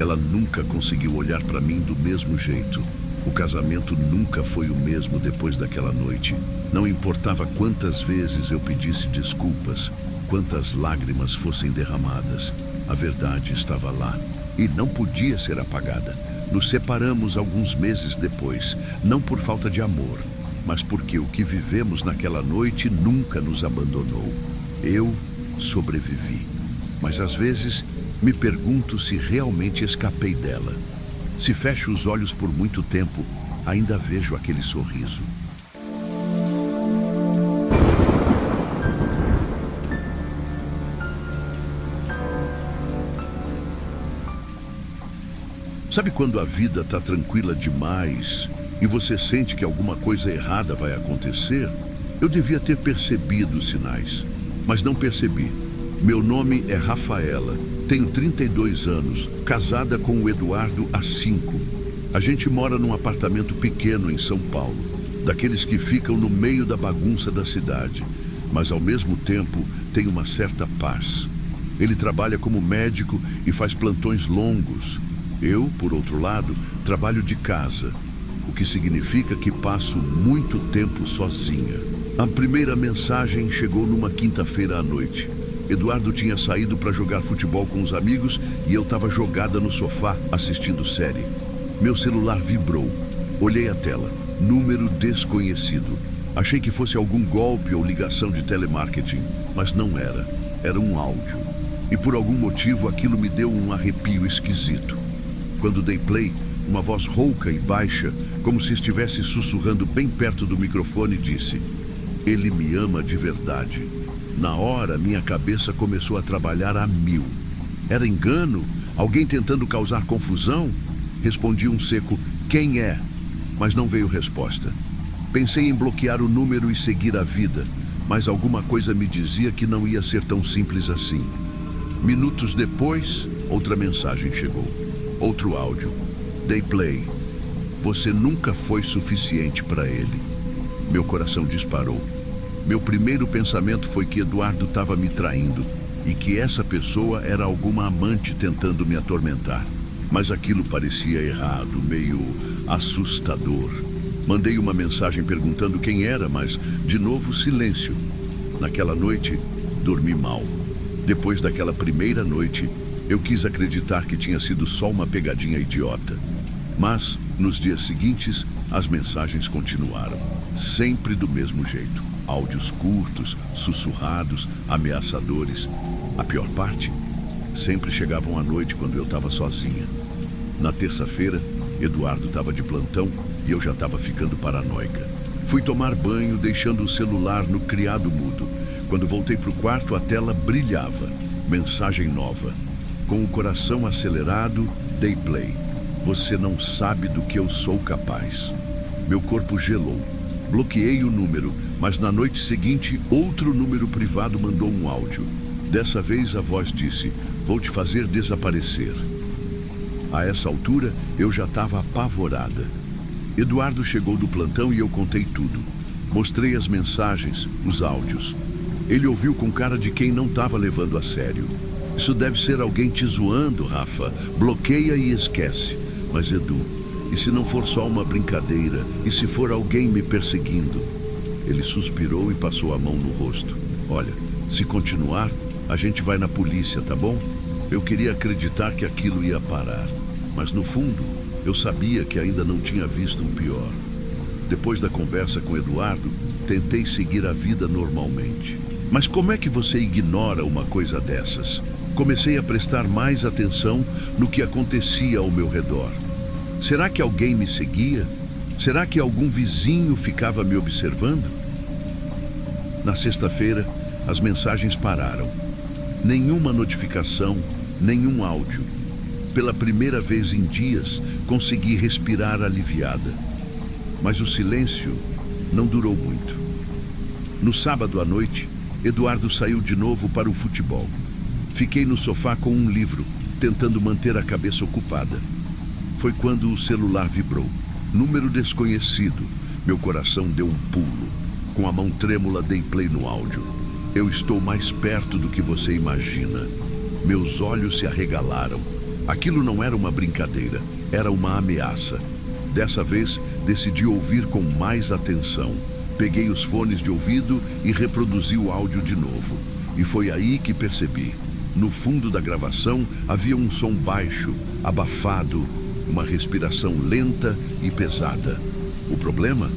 Ela nunca conseguiu olhar para mim do mesmo jeito. O casamento nunca foi o mesmo depois daquela noite. Não importava quantas vezes eu pedisse desculpas, quantas lágrimas fossem derramadas. A verdade estava lá e não podia ser apagada. Nos separamos alguns meses depois, não por falta de amor, mas porque o que vivemos naquela noite nunca nos abandonou. Eu sobrevivi, mas às vezes me pergunto se realmente escapei dela. Se fecho os olhos por muito tempo, ainda vejo aquele sorriso. Sabe quando a vida está tranquila demais e você sente que alguma coisa errada vai acontecer? Eu devia ter percebido os sinais, mas não percebi. Meu nome é Rafaela, tenho 32 anos, casada com o Eduardo há 5. A gente mora num apartamento pequeno em São Paulo, daqueles que ficam no meio da bagunça da cidade, mas ao mesmo tempo tem uma certa paz. Ele trabalha como médico e faz plantões longos. Eu, por outro lado, trabalho de casa, o que significa que passo muito tempo sozinha. A primeira mensagem chegou numa quinta-feira à noite. Eduardo tinha saído para jogar futebol com os amigos e eu estava jogada no sofá assistindo série. Meu celular vibrou. Olhei a tela. Número desconhecido. Achei que fosse algum golpe ou ligação de telemarketing, mas não era. Era um áudio. E por algum motivo aquilo me deu um arrepio esquisito. Quando dei play, uma voz rouca e baixa, como se estivesse sussurrando bem perto do microfone, disse: "Ele me ama de verdade." Na hora, minha cabeça começou a trabalhar a 1000. Era engano? Alguém tentando causar confusão? Respondi um seco: "Quem é?" Mas não veio resposta. Pensei em bloquear o número e seguir a vida, mas alguma coisa me dizia que não ia ser tão simples assim. Minutos depois, outra mensagem chegou. Outro áudio. Dei play. "Você nunca foi suficiente para ele." Meu coração disparou. Meu primeiro pensamento foi que Eduardo estava me traindo e que essa pessoa era alguma amante tentando me atormentar. Mas aquilo parecia errado, meio assustador. Mandei uma mensagem perguntando quem era, mas, de novo, silêncio. Naquela noite, dormi mal. Depois daquela primeira noite, eu quis acreditar que tinha sido só uma pegadinha idiota. Mas, nos dias seguintes, as mensagens continuaram. Sempre do mesmo jeito. Áudios curtos, sussurrados, ameaçadores. A pior parte? Sempre chegavam à noite quando eu estava sozinha. Na terça-feira, Eduardo estava de plantão e eu já estava ficando paranoica. Fui tomar banho, deixando o celular no criado mudo. Quando voltei para o quarto, a tela brilhava. Mensagem nova. Com o coração acelerado, dei play. Você não sabe do que eu sou capaz. Meu corpo gelou. Bloqueei o número, mas na noite seguinte, outro número privado mandou um áudio. Dessa vez a voz disse: vou te fazer desaparecer. A essa altura, eu já estava apavorada. Eduardo chegou do plantão e eu contei tudo. Mostrei as mensagens, os áudios. Ele ouviu com cara de quem não estava levando a sério. Isso deve ser alguém te zoando, Rafa. Bloqueia e esquece. Mas Edu, e se não for só uma brincadeira? E se for alguém me perseguindo? Ele suspirou e passou a mão no rosto. Olha, se continuar, a gente vai na polícia, tá bom? Eu queria acreditar que aquilo ia parar. Mas no fundo, eu sabia que ainda não tinha visto o pior. Depois da conversa com Eduardo, tentei seguir a vida normalmente. Mas como é que você ignora uma coisa dessas? Comecei a prestar mais atenção no que acontecia ao meu redor. Será que alguém me seguia? Será que algum vizinho ficava me observando? Na sexta-feira, as mensagens pararam. Nenhuma notificação, nenhum áudio. Pela primeira vez em dias, consegui respirar aliviada. Mas o silêncio não durou muito. No sábado à noite, Eduardo saiu de novo para o futebol. Fiquei no sofá com um livro, tentando manter a cabeça ocupada. Foi quando o celular vibrou. Número desconhecido. Meu coração deu um pulo. Com a mão trêmula, dei play no áudio. Eu estou mais perto do que você imagina. Meus olhos se arregalaram. Aquilo não era uma brincadeira, era uma ameaça. Dessa vez, decidi ouvir com mais atenção. Peguei os fones de ouvido e reproduzi o áudio de novo. E foi aí que percebi. No fundo da gravação havia um som baixo, abafado, uma respiração lenta e pesada. O problema?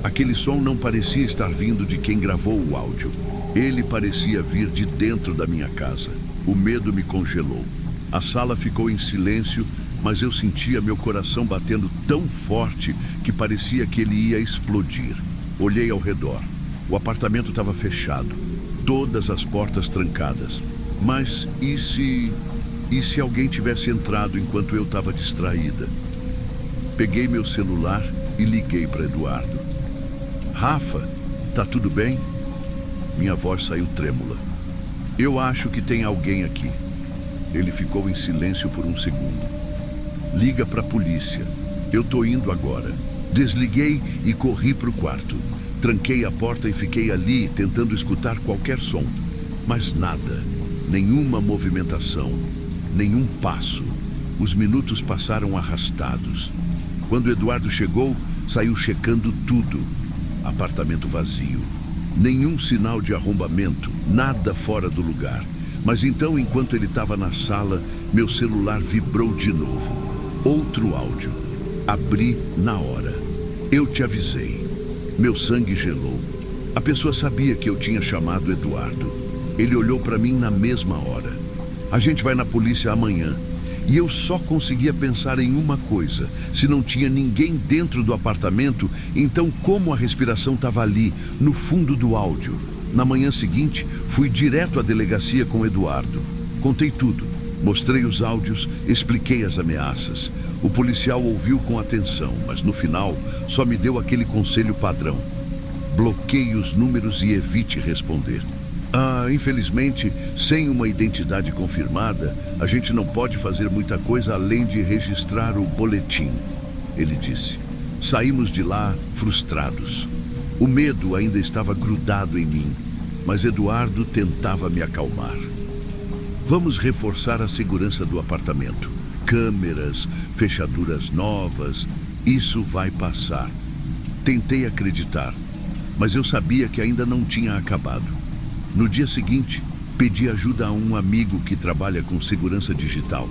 Aquele som não parecia estar vindo de quem gravou o áudio. Ele parecia vir de dentro da minha casa. O medo me congelou. A sala ficou em silêncio, mas eu sentia meu coração batendo tão forte que parecia que ele ia explodir. Olhei ao redor. O apartamento estava fechado, todas as portas trancadas. Mas e se alguém tivesse entrado enquanto eu estava distraída? Peguei meu celular e liguei para Eduardo. Rafa, tá tudo bem? Minha voz saiu trêmula. Eu acho que tem alguém aqui. Ele ficou em silêncio por um segundo. Liga para a polícia. Eu tô indo agora. Desliguei e corri para o quarto. Tranquei a porta e fiquei ali tentando escutar qualquer som. Mas nada. Nenhuma movimentação. Nenhum passo. Os minutos passaram arrastados. Quando Eduardo chegou, saiu checando tudo. Apartamento vazio. Nenhum sinal de arrombamento. Nada fora do lugar. Mas então, enquanto ele estava na sala, meu celular vibrou de novo. Outro áudio. Abri na hora. Eu te avisei. Meu sangue gelou. A pessoa sabia que eu tinha chamado Eduardo. Ele olhou para mim na mesma hora. A gente vai na polícia amanhã. E eu só conseguia pensar em uma coisa. Se não tinha ninguém dentro do apartamento, então como a respiração estava ali, no fundo do áudio? Na manhã seguinte, fui direto à delegacia com Eduardo. Contei tudo. Mostrei os áudios, expliquei as ameaças. O policial ouviu com atenção, mas no final só me deu aquele conselho padrão. Bloqueie os números e evite responder. Infelizmente, sem uma identidade confirmada, a gente não pode fazer muita coisa além de registrar o boletim, ele disse. Saímos de lá frustrados. O medo ainda estava grudado em mim, mas Eduardo tentava me acalmar. Vamos reforçar a segurança do apartamento. Câmeras, fechaduras novas, isso vai passar. Tentei acreditar, mas eu sabia que ainda não tinha acabado. No dia seguinte, pedi ajuda a um amigo que trabalha com segurança digital.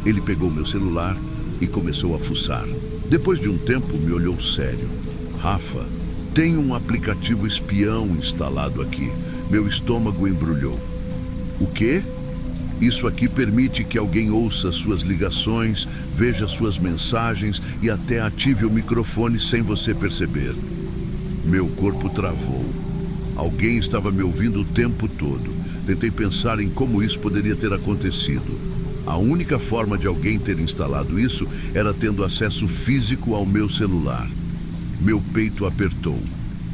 Ele pegou meu celular e começou a fuçar. Depois de um tempo, me olhou sério. Rafa, tem um aplicativo espião instalado aqui. Meu estômago embrulhou. O quê? Isso aqui permite que alguém ouça suas ligações, veja suas mensagens e até ative o microfone sem você perceber. Meu corpo travou. Alguém estava me ouvindo o tempo todo. Tentei pensar em como isso poderia ter acontecido. A única forma de alguém ter instalado isso era tendo acesso físico ao meu celular. Meu peito apertou.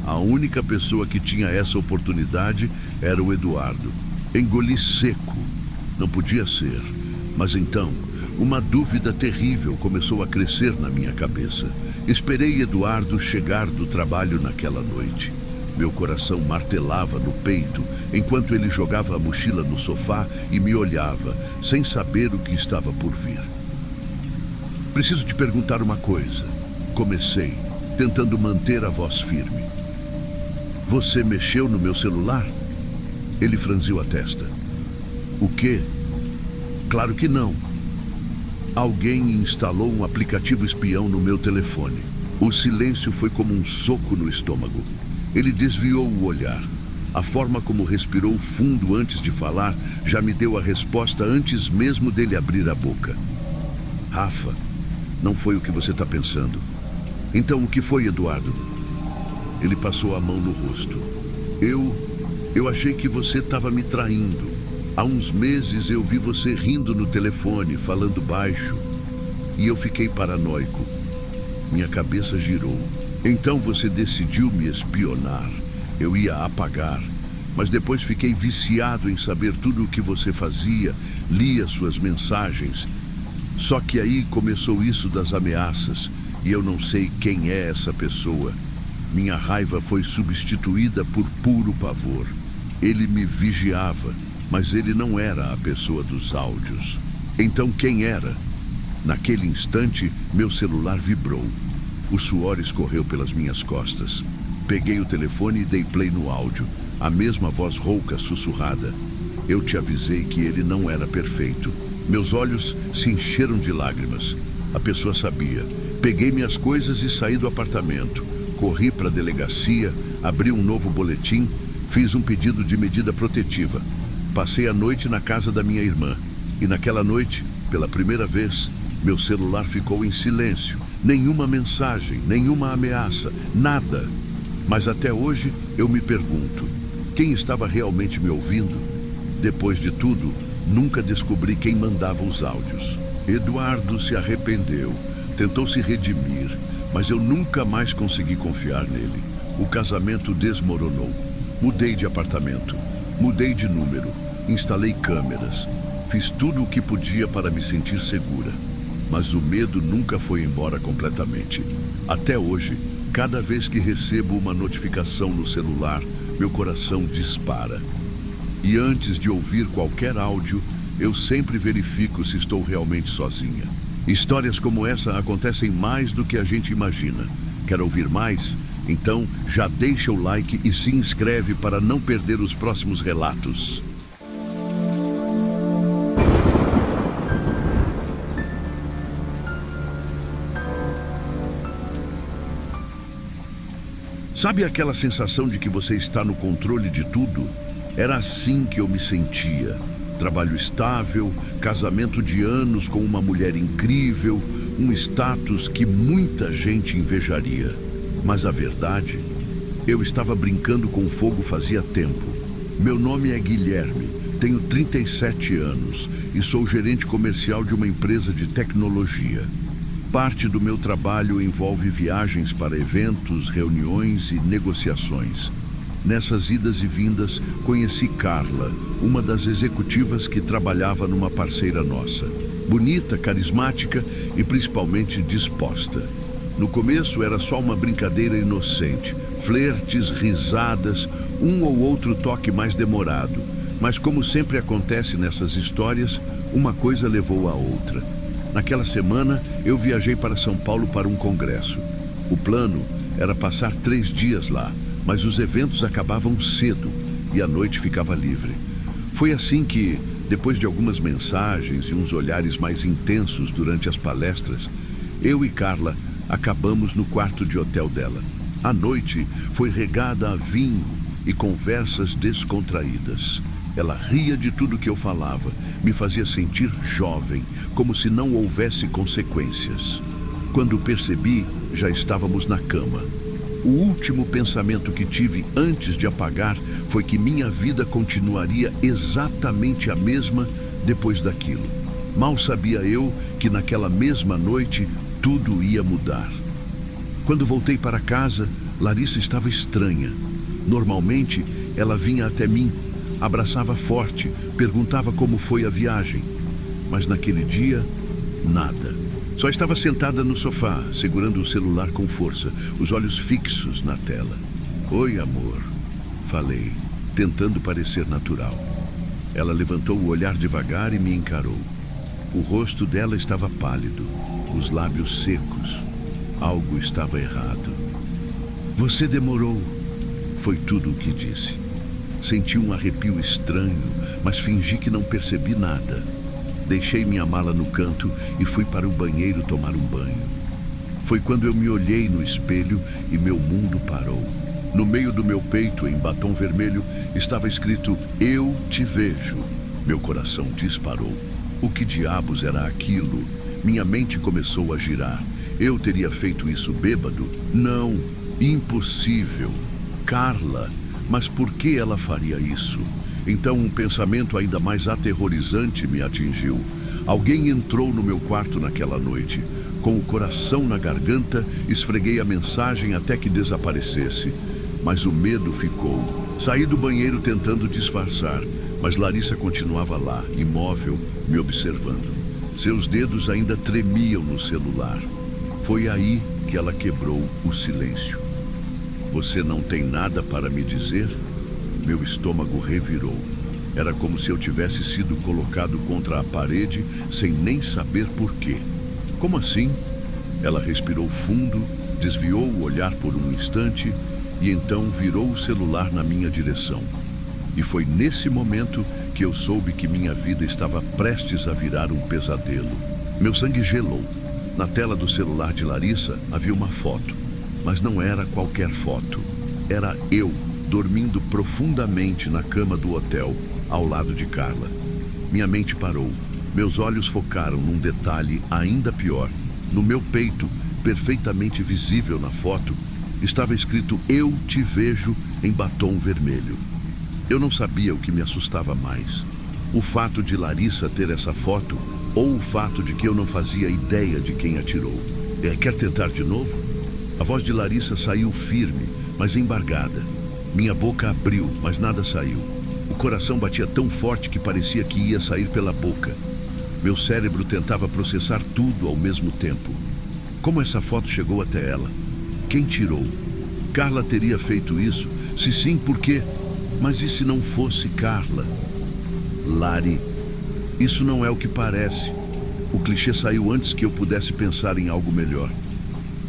A única pessoa que tinha essa oportunidade era o Eduardo. Engoli seco. Não podia ser. Mas então, uma dúvida terrível começou a crescer na minha cabeça. Esperei Eduardo chegar do trabalho naquela noite. Meu coração martelava no peito enquanto ele jogava a mochila no sofá e me olhava, sem saber o que estava por vir. Preciso te perguntar uma coisa. Comecei, tentando manter a voz firme. Você mexeu no meu celular? Ele franziu a testa. O quê? Claro que não. Alguém instalou um aplicativo espião no meu telefone. O silêncio foi como um soco no estômago. Ele desviou o olhar. A forma como respirou fundo antes de falar já me deu a resposta antes mesmo dele abrir a boca. Rafa, não foi o que você está pensando. Então o que foi, Eduardo? Ele passou a mão no rosto. Eu achei que você estava me traindo. Há uns meses eu vi você rindo no telefone, falando baixo. E eu fiquei paranoico. Minha cabeça girou. Então você decidiu me espionar. Eu ia apagar. Mas depois fiquei viciado em saber tudo o que você fazia, lia suas mensagens. Só que aí começou isso das ameaças. E eu não sei quem é essa pessoa. Minha raiva foi substituída por puro pavor. Ele me vigiava. Mas ele não era a pessoa dos áudios. Então quem era? Naquele instante, meu celular vibrou. O suor escorreu pelas minhas costas. Peguei o telefone e dei play no áudio. A mesma voz rouca, sussurrada. Eu te avisei que ele não era perfeito. Meus olhos se encheram de lágrimas. A pessoa sabia. Peguei minhas coisas e saí do apartamento. Corri para a delegacia, abri um novo boletim, fiz um pedido de medida protetiva. Passei a noite na casa da minha irmã. E naquela noite, pela primeira vez, meu celular ficou em silêncio. Nenhuma mensagem, nenhuma ameaça, nada. Mas até hoje eu me pergunto, quem estava realmente me ouvindo? Depois de tudo, nunca descobri quem mandava os áudios. Eduardo se arrependeu, tentou se redimir, mas eu nunca mais consegui confiar nele. O casamento desmoronou. Mudei de apartamento, mudei de número. Instalei câmeras, fiz tudo o que podia para me sentir segura. Mas o medo nunca foi embora completamente. Até hoje, cada vez que recebo uma notificação no celular, meu coração dispara. E antes de ouvir qualquer áudio, eu sempre verifico se estou realmente sozinha. Histórias como essa acontecem mais do que a gente imagina. Quer ouvir mais? Então já deixa o like e se inscreve para não perder os próximos relatos. Sabe aquela sensação de que você está no controle de tudo? Era assim que eu me sentia. Trabalho estável, casamento de anos com uma mulher incrível, um status que muita gente invejaria. Mas a verdade, eu estava brincando com fogo fazia tempo. Meu nome é Guilherme, tenho 37 anos e sou gerente comercial de uma empresa de tecnologia. Parte do meu trabalho envolve viagens para eventos, reuniões e negociações. Nessas idas e vindas, conheci Carla, uma das executivas que trabalhava numa parceira nossa. Bonita, carismática e principalmente disposta. No começo era só uma brincadeira inocente, flertes, risadas, um ou outro toque mais demorado. Mas como sempre acontece nessas histórias, uma coisa levou a outra. Naquela semana, eu viajei para São Paulo para um congresso. O plano era passar 3 dias lá, mas os eventos acabavam cedo e a noite ficava livre. Foi assim que, depois de algumas mensagens e uns olhares mais intensos durante as palestras, eu e Carla acabamos no quarto de hotel dela. A noite foi regada a vinho e conversas descontraídas. Ela ria de tudo que eu falava, me fazia sentir jovem, como se não houvesse consequências. Quando percebi, já estávamos na cama. O último pensamento que tive antes de apagar foi que minha vida continuaria exatamente a mesma depois daquilo. Mal sabia eu que naquela mesma noite tudo ia mudar. Quando voltei para casa, Larissa estava estranha. Normalmente, ela vinha até mim, abraçava forte, perguntava como foi a viagem. Mas naquele dia, nada. Só estava sentada no sofá, segurando o celular com força, os olhos fixos na tela. "Oi, amor", falei, tentando parecer natural. Ela levantou o olhar devagar e me encarou. O rosto dela estava pálido, os lábios secos. Algo estava errado. "Você demorou", foi tudo o que disse. Senti um arrepio estranho, mas fingi que não percebi nada. Deixei minha mala no canto e fui para o banheiro tomar um banho. Foi quando eu me olhei no espelho e meu mundo parou. No meio do meu peito, em batom vermelho, estava escrito "Eu te vejo". Meu coração disparou. O que diabos era aquilo? Minha mente começou a girar. Eu teria feito isso bêbado? Não, impossível. Carla, mas por que ela faria isso? Então um pensamento ainda mais aterrorizante me atingiu. Alguém entrou no meu quarto naquela noite. Com o coração na garganta, esfreguei a mensagem até que desaparecesse. Mas o medo ficou. Saí do banheiro tentando disfarçar, mas Larissa continuava lá, imóvel, me observando. Seus dedos ainda tremiam no celular. Foi aí que ela quebrou o silêncio. "Você não tem nada para me dizer?" Meu estômago revirou. Era como se eu tivesse sido colocado contra a parede sem nem saber por quê. "Como assim?" Ela respirou fundo, desviou o olhar por um instante e então virou o celular na minha direção. E foi nesse momento que eu soube que minha vida estava prestes a virar um pesadelo. Meu sangue gelou. Na tela do celular de Larissa havia uma foto, mas não era qualquer foto. Era eu, dormindo profundamente na cama do hotel, ao lado de Carla. Minha mente parou. Meus olhos focaram num detalhe ainda pior. No meu peito, perfeitamente visível na foto, estava escrito "Eu te vejo" em batom vermelho. Eu não sabia o que me assustava mais. O fato de Larissa ter essa foto ou o fato de que eu não fazia ideia de quem atirou. Quer tentar de novo? A voz de Larissa saiu firme, mas embargada. Minha boca abriu, mas nada saiu. O coração batia tão forte que parecia que ia sair pela boca. Meu cérebro tentava processar tudo ao mesmo tempo. Como essa foto chegou até ela? Quem tirou? Carla teria feito isso? Se sim, por quê? Mas e se não fosse Carla? Lari, isso não é o que parece. O clichê saiu antes que eu pudesse pensar em algo melhor.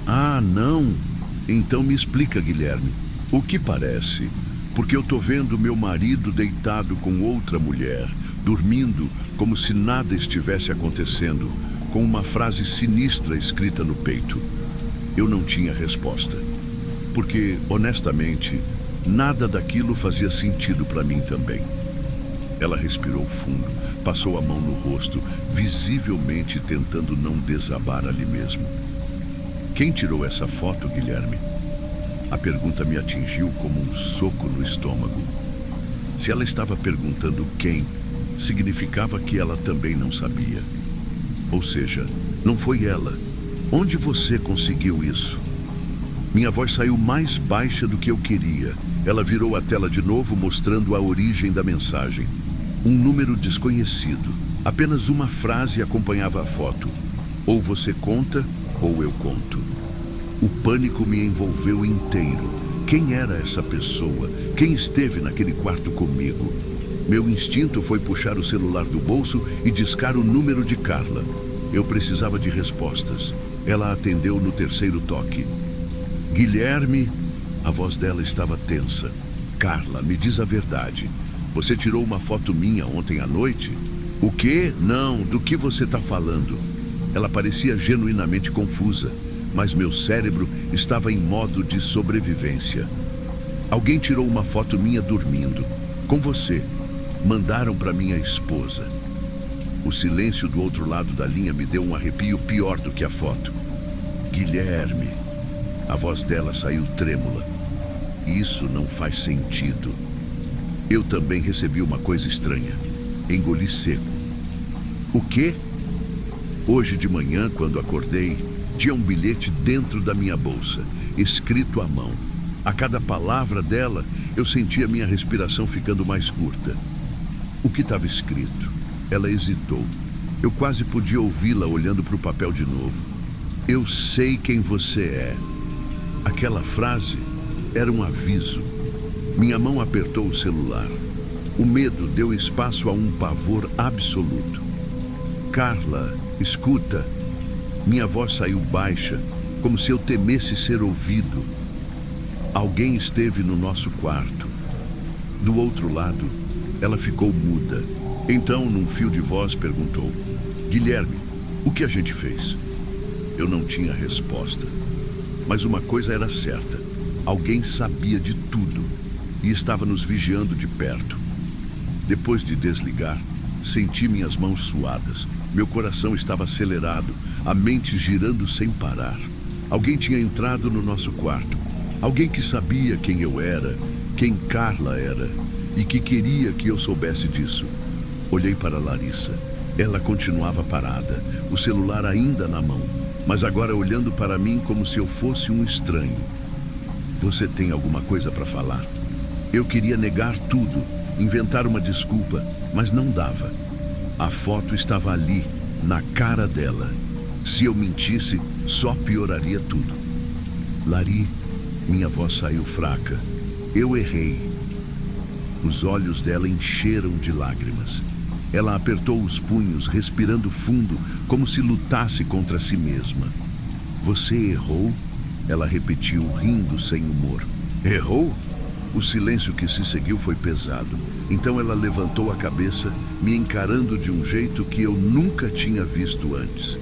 Ah, não? Então me explica, Guilherme. O que parece? Porque eu tô vendo meu marido deitado com outra mulher, dormindo como se nada estivesse acontecendo, com uma frase sinistra escrita no peito. Eu não tinha resposta. Porque, honestamente, nada daquilo fazia sentido para mim também. Ela respirou fundo, passou a mão no rosto, visivelmente tentando não desabar ali mesmo. Quem tirou essa foto, Guilherme? A pergunta me atingiu como um soco no estômago. Se ela estava perguntando quem, significava que ela também não sabia. Ou seja, não foi ela. Onde você conseguiu isso? Minha voz saiu mais baixa do que eu queria. Ela virou a tela de novo, mostrando a origem da mensagem. Um número desconhecido. Apenas uma frase acompanhava a foto. Ou você conta, ou eu conto. O pânico me envolveu inteiro. Quem era essa pessoa? Quem esteve naquele quarto comigo? Meu instinto foi puxar o celular do bolso e discar o número de Carla. Eu precisava de respostas. Ela atendeu no terceiro toque. Guilherme, a voz dela estava tensa. Carla, me diz a verdade. Você tirou uma foto minha ontem à noite? O quê? Não, do que você está falando? Ela parecia genuinamente confusa, mas meu cérebro estava em modo de sobrevivência. Alguém tirou uma foto minha dormindo, com você. Mandaram para minha esposa. O silêncio do outro lado da linha me deu um arrepio pior do que a foto. Guilherme. A voz dela saiu trêmula. Isso não faz sentido. Eu também recebi uma coisa estranha. Engoli seco. O quê? Hoje de manhã, quando acordei, tinha um bilhete dentro da minha bolsa, escrito à mão. A cada palavra dela, eu sentia minha respiração ficando mais curta. O que estava escrito? Ela hesitou. Eu quase podia ouvi-la olhando para o papel de novo. Eu sei quem você é. Aquela frase era um aviso. Minha mão apertou o celular. O medo deu espaço a um pavor absoluto. Carla, escuta. Minha voz saiu baixa, como se eu temesse ser ouvido. Alguém esteve no nosso quarto. Do outro lado, ela ficou muda. Então, num fio de voz, perguntou: Guilherme, o que a gente fez? Eu não tinha resposta. Mas uma coisa era certa. Alguém sabia de tudo e estava nos vigiando de perto. Depois de desligar, senti minhas mãos suadas. Meu coração estava acelerado, a mente girando sem parar. Alguém tinha entrado no nosso quarto. Alguém que sabia quem eu era, quem Carla era, e que queria que eu soubesse disso. Olhei para Larissa. Ela continuava parada, o celular ainda na mão, mas agora olhando para mim como se eu fosse um estranho. Você tem alguma coisa para falar? Eu queria negar tudo, inventar uma desculpa, mas não dava. A foto estava ali, na cara dela. Se eu mentisse, só pioraria tudo. Lari, minha voz saiu fraca. Eu errei. Os olhos dela encheram de lágrimas. Ela apertou os punhos, respirando fundo, como se lutasse contra si mesma. Você errou? Ela repetiu, rindo sem humor. Errou? O silêncio que se seguiu foi pesado. Então ela levantou a cabeça, me encarando de um jeito que eu nunca tinha visto antes.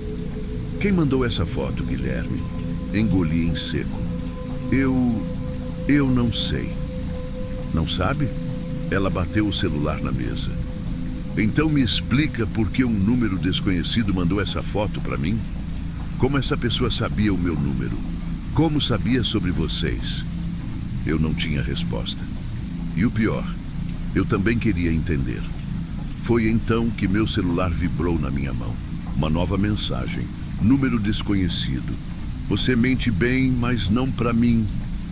Quem mandou essa foto, Guilherme? Engoli em seco. Eu não sei. Não sabe? Ela bateu o celular na mesa. Então me explica por que um número desconhecido mandou essa foto para mim? Como essa pessoa sabia o meu número? Como sabia sobre vocês? Eu não tinha resposta. E o pior, eu também queria entender. Foi então que meu celular vibrou na minha mão. Uma nova mensagem. Número desconhecido. Você mente bem, mas não para mim.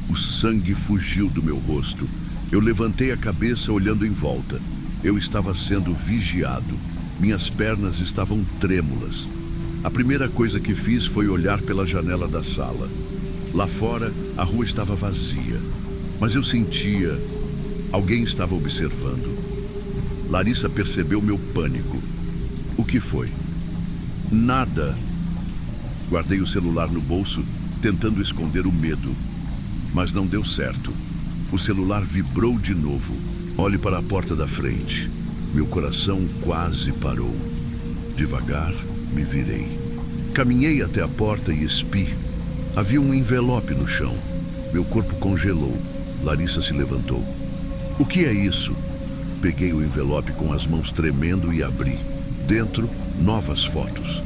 O sangue fugiu do meu rosto. Eu levantei a cabeça olhando em volta. Eu estava sendo vigiado. Minhas pernas estavam trêmulas. A primeira coisa que fiz foi olhar pela janela da sala. Lá fora, a rua estava vazia. Mas eu sentia... Alguém estava observando. Larissa percebeu meu pânico. O que foi? Nada. Guardei o celular no bolso, tentando esconder o medo. Mas não deu certo. O celular vibrou de novo. Olhe para a porta da frente. Meu coração quase parou. Devagar, me virei. Caminhei até a porta e espi. Havia um envelope no chão. Meu corpo congelou. Larissa se levantou. O que é isso? Peguei o envelope com as mãos tremendo e abri. Dentro, novas fotos.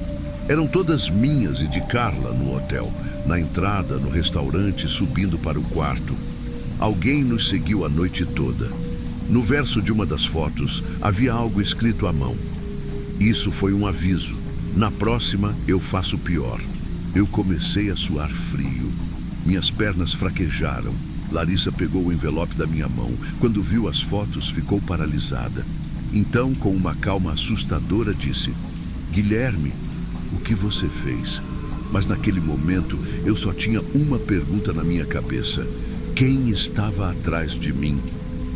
Eram todas minhas e de Carla no hotel, na entrada, no restaurante, subindo para o quarto. Alguém nos seguiu a noite toda. No verso de uma das fotos, havia algo escrito à mão. Isso foi um aviso. Na próxima, eu faço pior. Eu comecei a suar frio. Minhas pernas fraquejaram. Larissa pegou o envelope da minha mão. Quando viu as fotos, ficou paralisada. Então, com uma calma assustadora, disse: Guilherme, o que você fez? Mas naquele momento, eu só tinha uma pergunta na minha cabeça. Quem estava atrás de mim?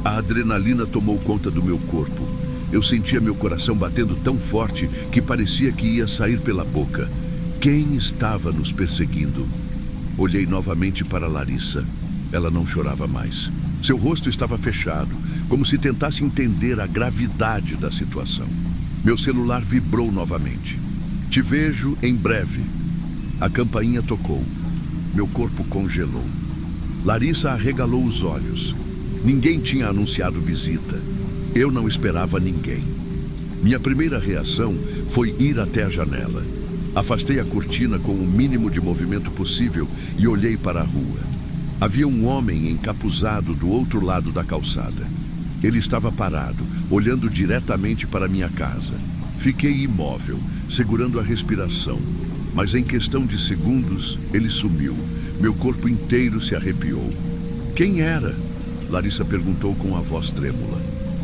A adrenalina tomou conta do meu corpo. Eu sentia meu coração batendo tão forte que parecia que ia sair pela boca. Quem estava nos perseguindo? Olhei novamente para Larissa. Ela não chorava mais. Seu rosto estava fechado, como se tentasse entender a gravidade da situação. Meu celular vibrou novamente. Te vejo em breve. A campainha tocou. Meu corpo congelou. Larissa arregalou os olhos. Ninguém tinha anunciado visita. Eu não esperava ninguém. Minha primeira reação foi ir até a janela. Afastei a cortina com o mínimo de movimento possível e olhei para a rua. Havia um homem encapuzado do outro lado da calçada. Ele estava parado, olhando diretamente para minha casa. Fiquei imóvel, segurando a respiração. Mas em questão de segundos, ele sumiu. Meu corpo inteiro se arrepiou. Quem era? Larissa perguntou com a voz trêmula.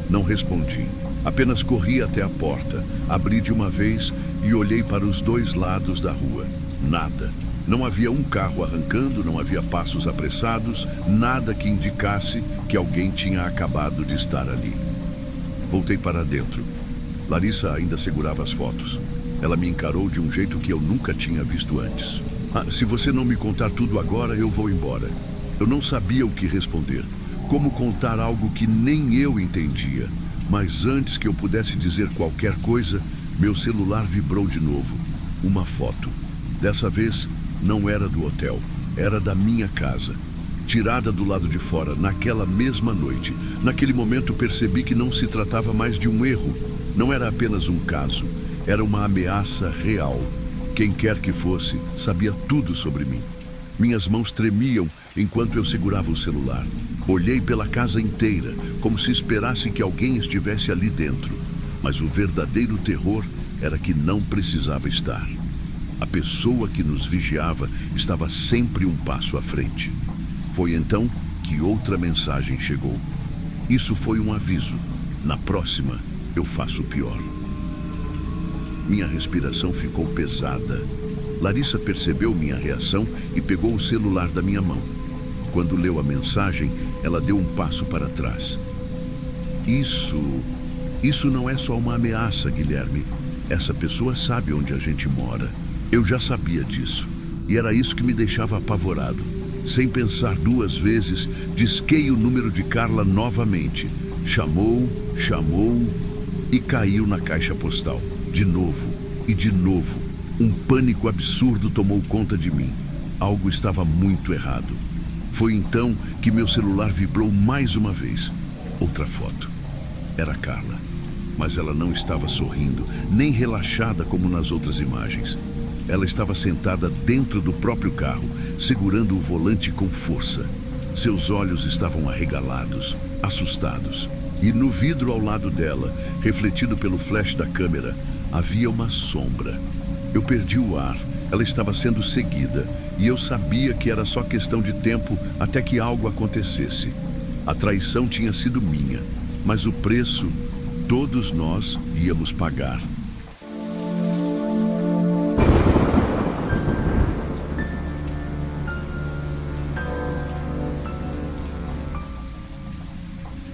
Não respondi. Apenas corri até a porta, abri de uma vez e olhei para os dois lados da rua. Nada. Não havia um carro arrancando, não havia passos apressados, nada que indicasse que alguém tinha acabado de estar ali. Voltei para dentro. Larissa ainda segurava as fotos. Ela me encarou de um jeito que eu nunca tinha visto antes. Se você não me contar tudo agora, eu vou embora. Eu não sabia o que responder. Como contar algo que nem eu entendia. Mas antes que eu pudesse dizer qualquer coisa, meu celular vibrou de novo. Uma foto. Dessa vez, não era do hotel, era da minha casa. Tirada do lado de fora, naquela mesma noite. Naquele momento percebi que não se tratava mais de um erro. Não era apenas um caso. Era uma ameaça real. Quem quer que fosse, sabia tudo sobre mim. Minhas mãos tremiam enquanto eu segurava o celular. Olhei pela casa inteira, como se esperasse que alguém estivesse ali dentro. Mas o verdadeiro terror era que não precisava estar. A pessoa que nos vigiava estava sempre um passo à frente. Foi então que outra mensagem chegou. Isso foi um aviso. Na próxima, eu faço pior. Minha respiração ficou pesada. Larissa percebeu minha reação e pegou o celular da minha mão. Quando leu a mensagem, ela deu um passo para trás. Isso não é só uma ameaça, Guilherme. Essa pessoa sabe onde a gente mora. Eu já sabia disso. E era isso que me deixava apavorado. Sem pensar duas vezes, disquei o número de Carla novamente. Chamou e caiu na caixa postal. De novo e de novo. Um pânico absurdo tomou conta de mim. Algo estava muito errado. Foi então que meu celular vibrou mais uma vez. Outra foto. Era Carla. Mas ela não estava sorrindo, nem relaxada como nas outras imagens. Ela estava sentada dentro do próprio carro, segurando o volante com força. Seus olhos estavam arregalados, assustados. E no vidro ao lado dela, refletido pelo flash da câmera, havia uma sombra. Eu perdi o ar. Ela estava sendo seguida, e eu sabia que era só questão de tempo até que algo acontecesse. A traição tinha sido minha, mas o preço, todos nós íamos pagar.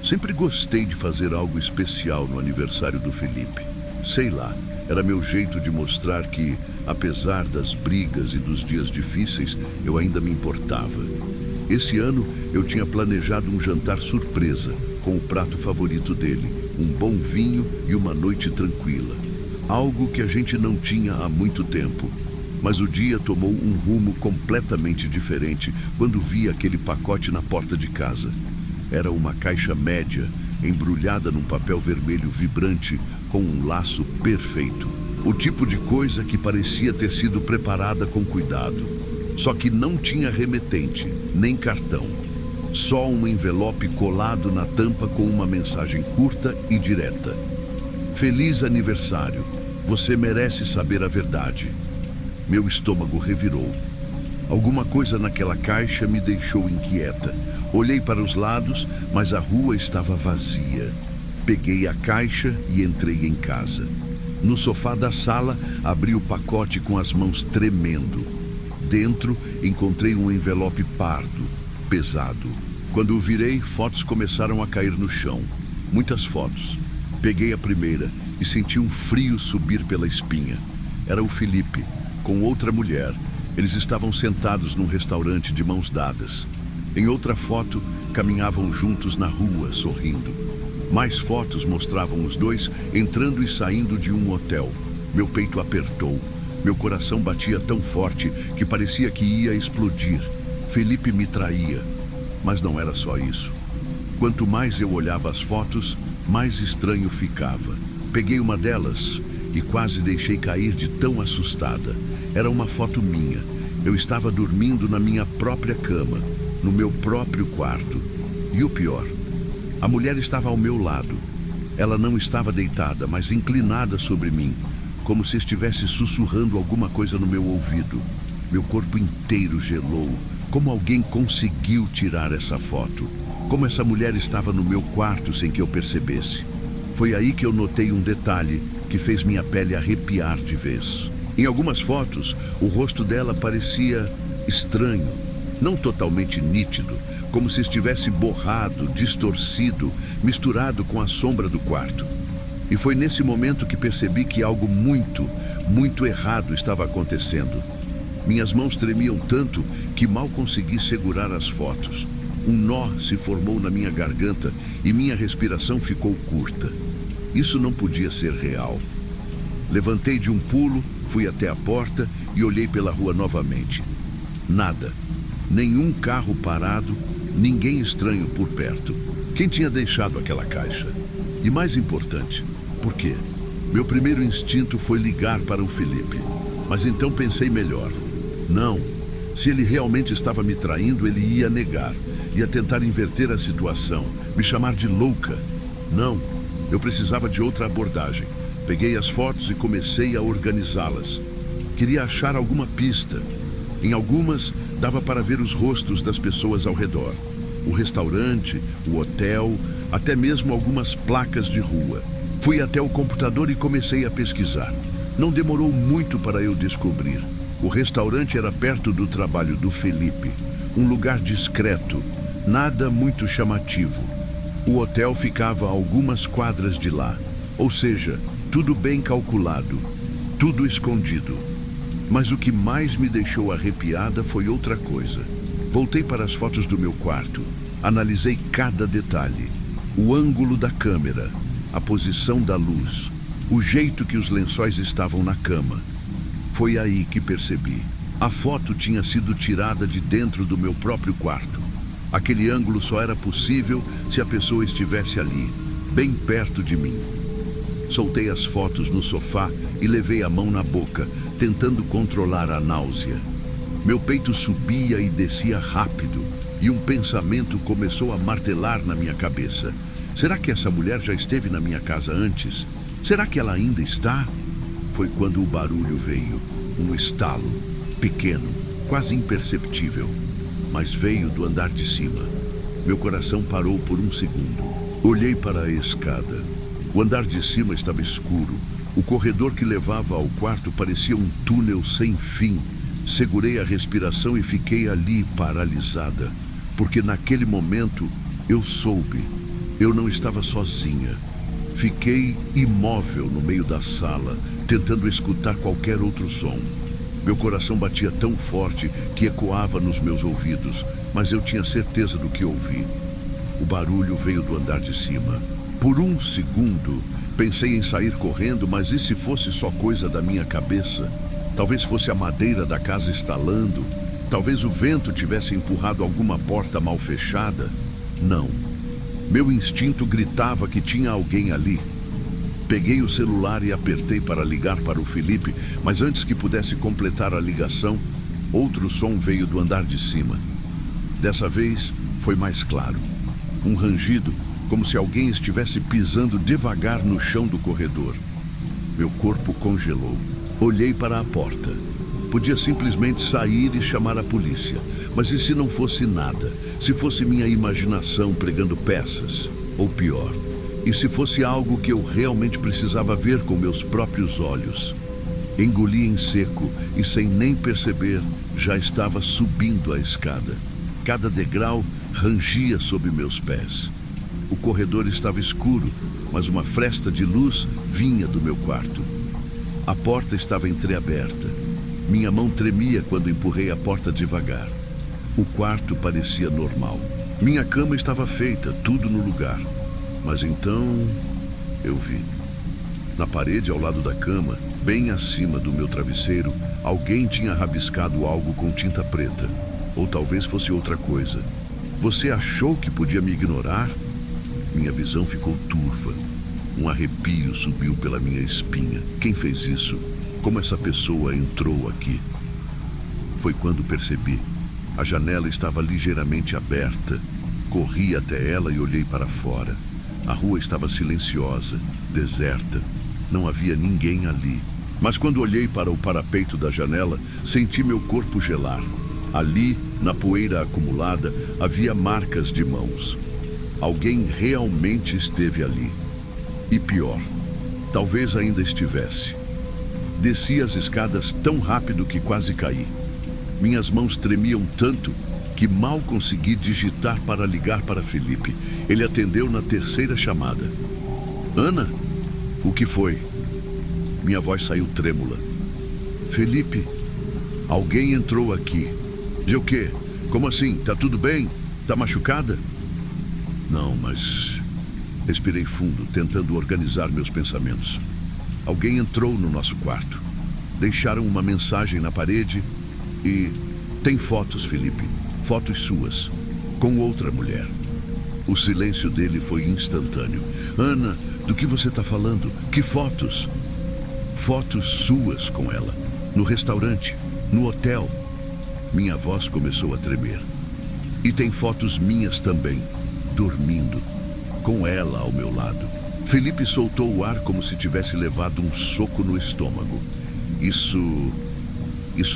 Sempre gostei de fazer algo especial no aniversário do Felipe. Sei lá, era meu jeito de mostrar que, apesar das brigas e dos dias difíceis, eu ainda me importava. Esse ano eu tinha planejado um jantar surpresa, com o prato favorito dele, um bom vinho e uma noite tranquila. Algo que a gente não tinha há muito tempo. Mas o dia tomou um rumo completamente diferente quando vi aquele pacote na porta de casa. Era uma caixa média, embrulhada num papel vermelho vibrante com um laço perfeito. O tipo de coisa que parecia ter sido preparada com cuidado. Só que não tinha remetente, nem cartão. Só um envelope colado na tampa com uma mensagem curta e direta. Feliz aniversário. Você merece saber a verdade. Meu estômago revirou. Alguma coisa naquela caixa me deixou inquieta. Olhei para os lados, mas a rua estava vazia. Peguei a caixa e entrei em casa. No sofá da sala, abri o pacote com as mãos tremendo. Dentro, encontrei um envelope pardo, pesado. Quando o virei, fotos começaram a cair no chão. Muitas fotos. Peguei a primeira e senti um frio subir pela espinha. Era o Felipe, com outra mulher, Eles estavam sentados num restaurante de mãos dadas. Em outra foto, caminhavam juntos na rua, sorrindo. Mais fotos mostravam os dois entrando e saindo de um hotel. Meu peito apertou. Meu coração batia tão forte que parecia que ia explodir. Felipe me traía. Mas não era só isso. Quanto mais eu olhava as fotos, mais estranho ficava. Peguei uma delas e quase deixei cair de tão assustada. Era uma foto minha. Eu estava dormindo na minha própria cama, no meu próprio quarto. E o pior, a mulher estava ao meu lado. Ela não estava deitada, mas inclinada sobre mim, como se estivesse sussurrando alguma coisa no meu ouvido. Meu corpo inteiro gelou. Como alguém conseguiu tirar essa foto? Como essa mulher estava no meu quarto sem que eu percebesse? Foi aí que eu notei um detalhe que fez minha pele arrepiar de vez. Em algumas fotos, o rosto dela parecia estranho, não totalmente nítido, como se estivesse borrado, distorcido, misturado com a sombra do quarto. E foi nesse momento que percebi que algo muito errado estava acontecendo. Minhas mãos tremiam tanto que mal consegui segurar as fotos. Um nó se formou na minha garganta e minha respiração ficou curta. Isso não podia ser real. Levantei de um pulo, fui até a porta e olhei pela rua novamente. Nada. Nenhum carro parado, ninguém estranho por perto. Quem tinha deixado aquela caixa? E mais importante, por quê? Meu primeiro instinto foi ligar para o Felipe. Mas então pensei melhor. Não. Se ele realmente estava me traindo, ele ia negar. Ia tentar inverter a situação, me chamar de louca. Não. Eu precisava de outra abordagem. Peguei as fotos e comecei a organizá-las. Queria achar alguma pista. Em algumas, dava para ver os rostos das pessoas ao redor. O restaurante, o hotel, até mesmo algumas placas de rua. Fui até o computador e comecei a pesquisar. Não demorou muito para eu descobrir. O restaurante era perto do trabalho do Felipe. Um lugar discreto, nada muito chamativo. O hotel ficava a algumas quadras de lá. Ou seja, tudo bem calculado, tudo escondido. Mas o que mais me deixou arrepiada foi outra coisa. Voltei para as fotos do meu quarto. Analisei cada detalhe. O ângulo da câmera, a posição da luz, o jeito que os lençóis estavam na cama. Foi aí que percebi. A foto tinha sido tirada de dentro do meu próprio quarto. Aquele ângulo só era possível se a pessoa estivesse ali, bem perto de mim. Soltei as fotos no sofá e levei a mão na boca, tentando controlar a náusea. Meu peito subia e descia rápido, e um pensamento começou a martelar na minha cabeça. Será que essa mulher já esteve na minha casa antes? Será que ela ainda está? Foi quando o barulho veio, um estalo, pequeno, quase imperceptível, mas veio do andar de cima. Meu coração parou por um segundo. Olhei para a escada. O andar de cima estava escuro. O corredor que levava ao quarto parecia um túnel sem fim. Segurei a respiração e fiquei ali paralisada, porque naquele momento eu soube. Eu não estava sozinha. Fiquei imóvel no meio da sala, tentando escutar qualquer outro som. Meu coração batia tão forte que ecoava nos meus ouvidos, mas eu tinha certeza do que ouvi. O barulho veio do andar de cima. Por um segundo, pensei em sair correndo, mas e se fosse só coisa da minha cabeça? Talvez fosse a madeira da casa estalando. Talvez o vento tivesse empurrado alguma porta mal fechada. Não. Meu instinto gritava que tinha alguém ali. Peguei o celular e apertei para ligar para o Felipe, mas antes que pudesse completar a ligação, outro som veio do andar de cima. Dessa vez, foi mais claro. Um rangido, como se alguém estivesse pisando devagar no chão do corredor. Meu corpo congelou. Olhei para a porta. Podia simplesmente sair e chamar a polícia. Mas e se não fosse nada? Se fosse minha imaginação pregando peças? Ou pior, e se fosse algo que eu realmente precisava ver com meus próprios olhos? Engoli em seco e, sem nem perceber, já estava subindo a escada. Cada degrau rangia sob meus pés. O corredor estava escuro, mas uma fresta de luz vinha do meu quarto. A porta estava entreaberta. Minha mão tremia quando empurrei a porta devagar. O quarto parecia normal. Minha cama estava feita, tudo no lugar. Mas então eu vi. Na parede ao lado da cama, bem acima do meu travesseiro, alguém tinha rabiscado algo com tinta preta. Ou talvez fosse outra coisa. Você achou que podia me ignorar? Minha visão ficou turva. Um arrepio subiu pela minha espinha. Quem fez isso? Como essa pessoa entrou aqui? Foi quando percebi. A janela estava ligeiramente aberta. Corri até ela e olhei para fora. A rua estava silenciosa, deserta. Não havia ninguém ali. Mas quando olhei para o parapeito da janela, senti meu corpo gelar. Ali, na poeira acumulada, havia marcas de mãos. Alguém realmente esteve ali. E pior, talvez ainda estivesse. Desci as escadas tão rápido que quase caí. Minhas mãos tremiam tanto que mal consegui digitar para ligar para Felipe. Ele atendeu na terceira chamada. Ana? O que foi? Minha voz saiu trêmula. Felipe, alguém entrou aqui. De o quê? Como assim? Tá tudo bem? Tá machucada? Não, mas... Respirei fundo, tentando organizar meus pensamentos. Alguém entrou no nosso quarto. Deixaram uma mensagem na parede e... Tem fotos, Felipe. Fotos suas. Com outra mulher. O silêncio dele foi instantâneo. Ana, do que você está falando? Que fotos? Fotos suas com ela. No restaurante. No hotel. Minha voz começou a tremer. E tem fotos minhas também. Dormindo. Com ela ao meu lado. Felipe soltou o ar como se tivesse levado um soco no estômago. Isso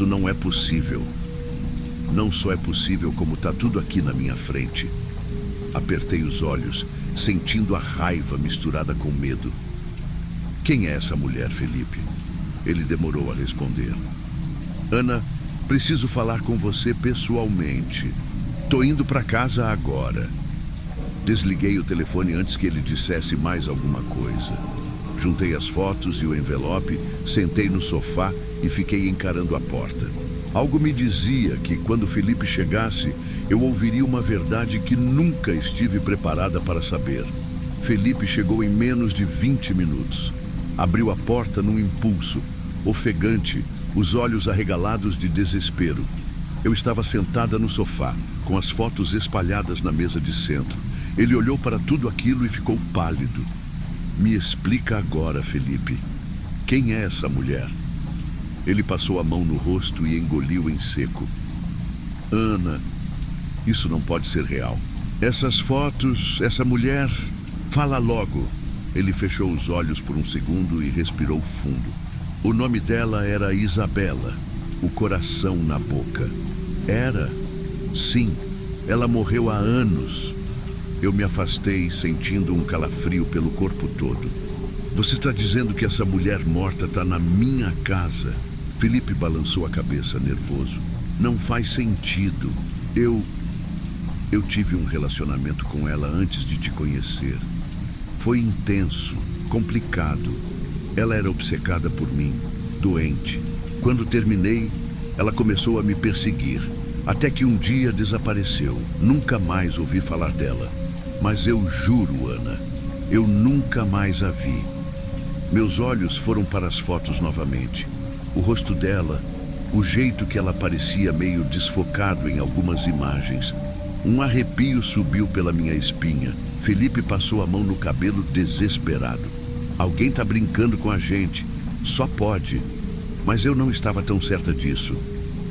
não é possível. Não só é possível, como está tudo aqui na minha frente. Apertei os olhos, sentindo a raiva misturada com medo. Quem é essa mulher, Felipe? Ele demorou a responder. Ana, preciso falar com você pessoalmente. Tô indo para casa agora. Desliguei o telefone antes que ele dissesse mais alguma coisa. Juntei as fotos e o envelope, sentei no sofá e fiquei encarando a porta. Algo me dizia que quando Felipe chegasse, eu ouviria uma verdade que nunca estive preparada para saber. Felipe chegou em menos de 20 minutos. Abriu a porta num impulso, ofegante, os olhos arregalados de desespero. Eu estava sentada no sofá, com as fotos espalhadas na mesa de centro. Ele olhou para tudo aquilo e ficou pálido. Me explica agora, Felipe. Quem é essa mulher? Ele passou a mão no rosto e engoliu em seco. Ana, isso não pode ser real. Essas fotos, essa mulher... Fala logo. Ele fechou os olhos por um segundo e respirou fundo. O nome dela era Isabela, o coração na boca. Era? Sim, ela morreu há anos. Eu me afastei, sentindo um calafrio pelo corpo todo. Você está dizendo que essa mulher morta está na minha casa? Felipe balançou a cabeça, nervoso. Não faz sentido. Eu tive um relacionamento com ela antes de te conhecer. Foi intenso, complicado. Ela era obcecada por mim, doente. Quando terminei, ela começou a me perseguir. Até que um dia desapareceu. Nunca mais ouvi falar dela. Mas eu juro, Ana, eu nunca mais a vi. Meus olhos foram para as fotos novamente. O rosto dela, o jeito que ela parecia meio desfocado em algumas imagens. Um arrepio subiu pela minha espinha. Felipe passou a mão no cabelo desesperado. Alguém está brincando com a gente. Só pode. Mas eu não estava tão certa disso.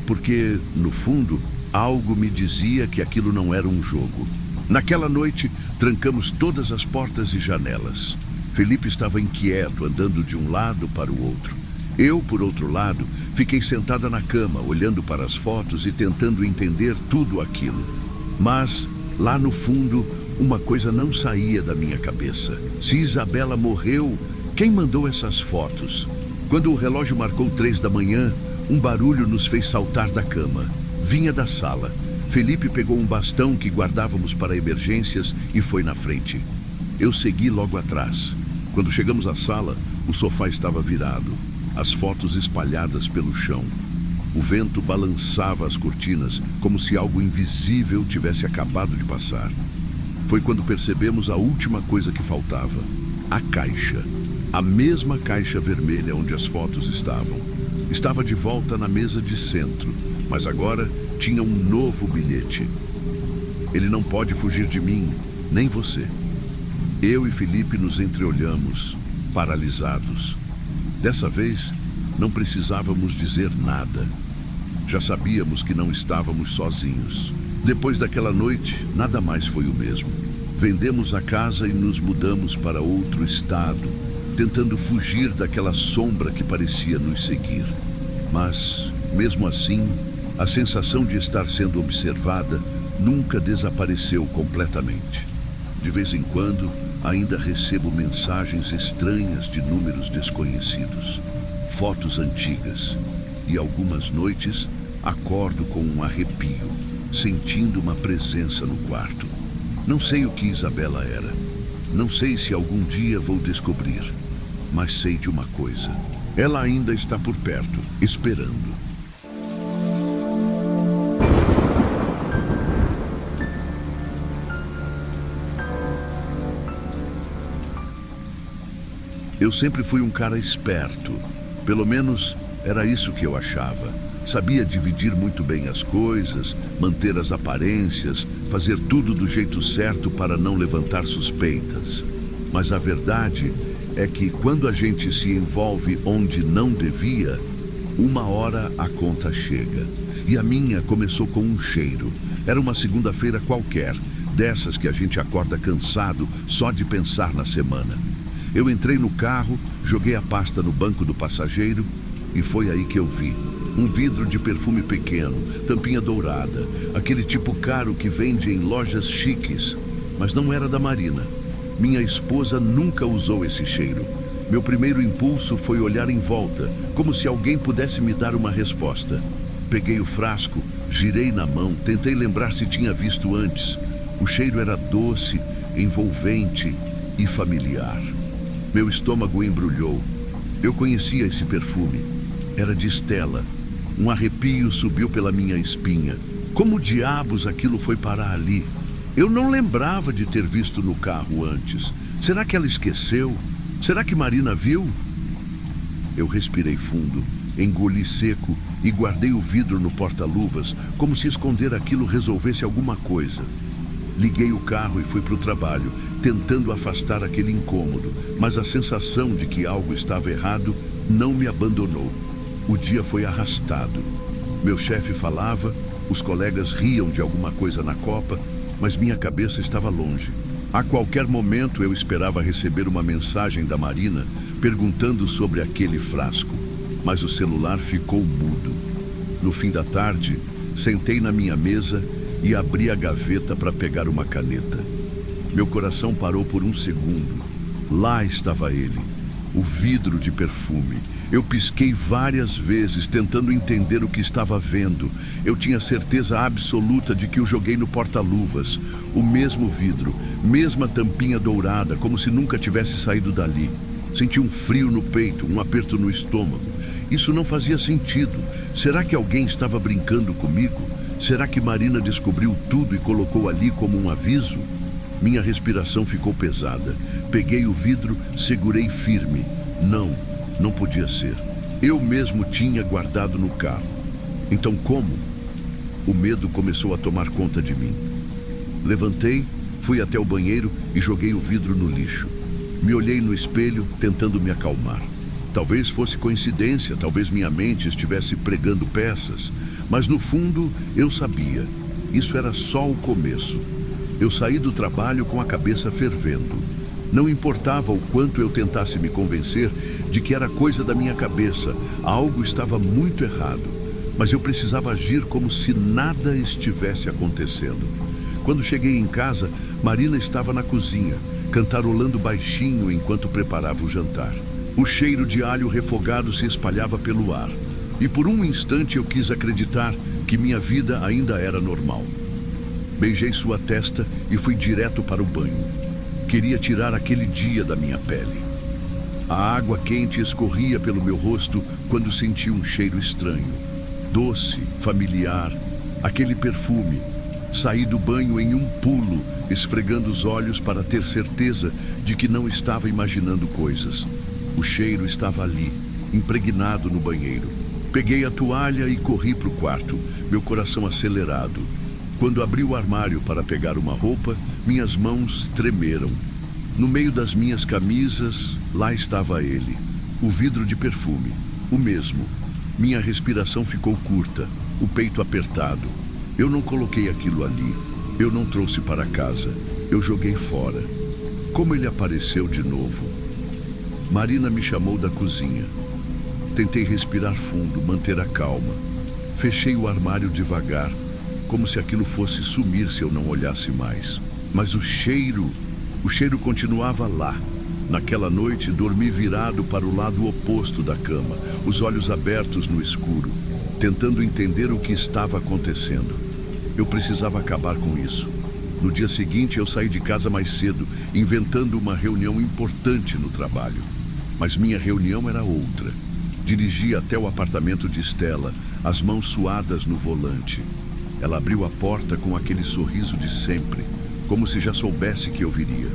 Porque, no fundo, algo me dizia que aquilo não era um jogo. Naquela noite, trancamos todas as portas e janelas. Felipe estava inquieto, andando de um lado para o outro. Eu, por outro lado, fiquei sentada na cama, olhando para as fotos e tentando entender tudo aquilo. Mas, lá no fundo, uma coisa não saía da minha cabeça. Se Isabela morreu, quem mandou essas fotos? Quando o relógio marcou 3 da manhã, um barulho nos fez saltar da cama. Vinha da sala. Felipe pegou um bastão que guardávamos para emergências e foi na frente. Eu segui logo atrás. Quando chegamos à sala, o sofá estava virado, as fotos espalhadas pelo chão. O vento balançava as cortinas como se algo invisível tivesse acabado de passar. Foi quando percebemos a última coisa que faltava: a caixa. A mesma caixa vermelha onde as fotos estavam. Estava de volta na mesa de centro, mas agora tinha um novo bilhete. Ele não pode fugir de mim, nem você. Eu e Felipe nos entreolhamos, paralisados. Dessa vez, não precisávamos dizer nada. Já sabíamos que não estávamos sozinhos. Depois daquela noite, nada mais foi o mesmo. Vendemos a casa e nos mudamos para outro estado, tentando fugir daquela sombra que parecia nos seguir. Mas, mesmo assim, a sensação de estar sendo observada nunca desapareceu completamente. De vez em quando, ainda recebo mensagens estranhas de números desconhecidos, fotos antigas, e algumas noites acordo com um arrepio, sentindo uma presença no quarto. Não sei o que Isabela era. Não sei se algum dia vou descobrir. Mas sei de uma coisa: ela ainda está por perto, esperando. Eu sempre fui um cara esperto. Pelo menos era isso que eu achava. Sabia dividir muito bem as coisas, manter as aparências, fazer tudo do jeito certo para não levantar suspeitas. Mas a verdade é que quando a gente se envolve onde não devia, uma hora a conta chega. E a minha começou com um cheiro. Era uma segunda-feira qualquer, dessas que a gente acorda cansado só de pensar na semana. Eu entrei no carro, joguei a pasta no banco do passageiro e foi aí que eu vi. Um vidro de perfume pequeno, tampinha dourada, aquele tipo caro que vende em lojas chiques. Mas não era da Marina. Minha esposa nunca usou esse cheiro. Meu primeiro impulso foi olhar em volta, como se alguém pudesse me dar uma resposta. Peguei o frasco, girei na mão, tentei lembrar se tinha visto antes. O cheiro era doce, envolvente e familiar. Meu estômago embrulhou. Eu conhecia esse perfume. Era de Stella. Um arrepio subiu pela minha espinha. Como diabos aquilo foi parar ali? Eu não lembrava de ter visto no carro antes. Será que ela esqueceu? Será que Marina viu? Eu respirei fundo, engoli seco e guardei o vidro no porta-luvas, como se esconder aquilo resolvesse alguma coisa. Liguei o carro e fui para o trabalho, tentando afastar aquele incômodo, mas a sensação de que algo estava errado não me abandonou. O dia foi arrastado. Meu chefe falava, os colegas riam de alguma coisa na copa, mas minha cabeça estava longe. A qualquer momento eu esperava receber uma mensagem da Marina perguntando sobre aquele frasco, mas o celular ficou mudo. No fim da tarde, sentei na minha mesa e abri a gaveta para pegar uma caneta. Meu coração parou por um segundo. Lá estava ele, o vidro de perfume. Eu pisquei várias vezes, tentando entender o que estava vendo. Eu tinha certeza absoluta de que o joguei no porta-luvas. O mesmo vidro, mesma tampinha dourada, como se nunca tivesse saído dali. Senti um frio no peito, um aperto no estômago. Isso não fazia sentido. Será que alguém estava brincando comigo? Será que Marina descobriu tudo e colocou ali como um aviso? Minha respiração ficou pesada. Peguei o vidro, segurei firme. Não podia ser. Eu mesmo tinha guardado no carro. Então como? O medo começou a tomar conta de mim. Levantei, fui até o banheiro e joguei o vidro no lixo. Me olhei no espelho, tentando me acalmar. Talvez fosse coincidência, talvez minha mente estivesse pregando peças, mas no fundo eu sabia. Isso era só o começo. Eu saí do trabalho com a cabeça fervendo. Não importava o quanto eu tentasse me convencer de que era coisa da minha cabeça, algo estava muito errado. Mas eu precisava agir como se nada estivesse acontecendo. Quando cheguei em casa, Marina estava na cozinha, cantarolando baixinho enquanto preparava o jantar. O cheiro de alho refogado se espalhava pelo ar. E por um instante eu quis acreditar que minha vida ainda era normal. Beijei sua testa e fui direto para o banho. Queria tirar aquele dia da minha pele. A água quente escorria pelo meu rosto quando senti um cheiro estranho. doce, familiar, aquele perfume. Saí do banho em um pulo, esfregando os olhos para ter certeza de que não estava imaginando coisas. O cheiro estava ali, impregnado no banheiro. Peguei a toalha e corri para o quarto, meu coração acelerado. Quando abri o armário para pegar uma roupa, minhas mãos tremeram. No meio das minhas camisas, lá estava ele, o vidro de perfume, o mesmo. Minha respiração ficou curta, o peito apertado. Eu não coloquei aquilo ali, eu não trouxe para casa, eu joguei fora. Como ele apareceu de novo? Marina me chamou da cozinha. Tentei respirar fundo, manter a calma. Fechei o armário devagar, como se aquilo fosse sumir se eu não olhasse mais. Mas o cheiro continuava lá. Naquela noite, dormi virado para o lado oposto da cama, os olhos abertos no escuro, tentando entender o que estava acontecendo. Eu precisava acabar com isso. No dia seguinte, eu saí de casa mais cedo, inventando uma reunião importante no trabalho. Mas minha reunião era outra. Dirigi até o apartamento de Stella, as mãos suadas no volante. Ela abriu a porta com aquele sorriso de sempre, como se já soubesse que eu viria.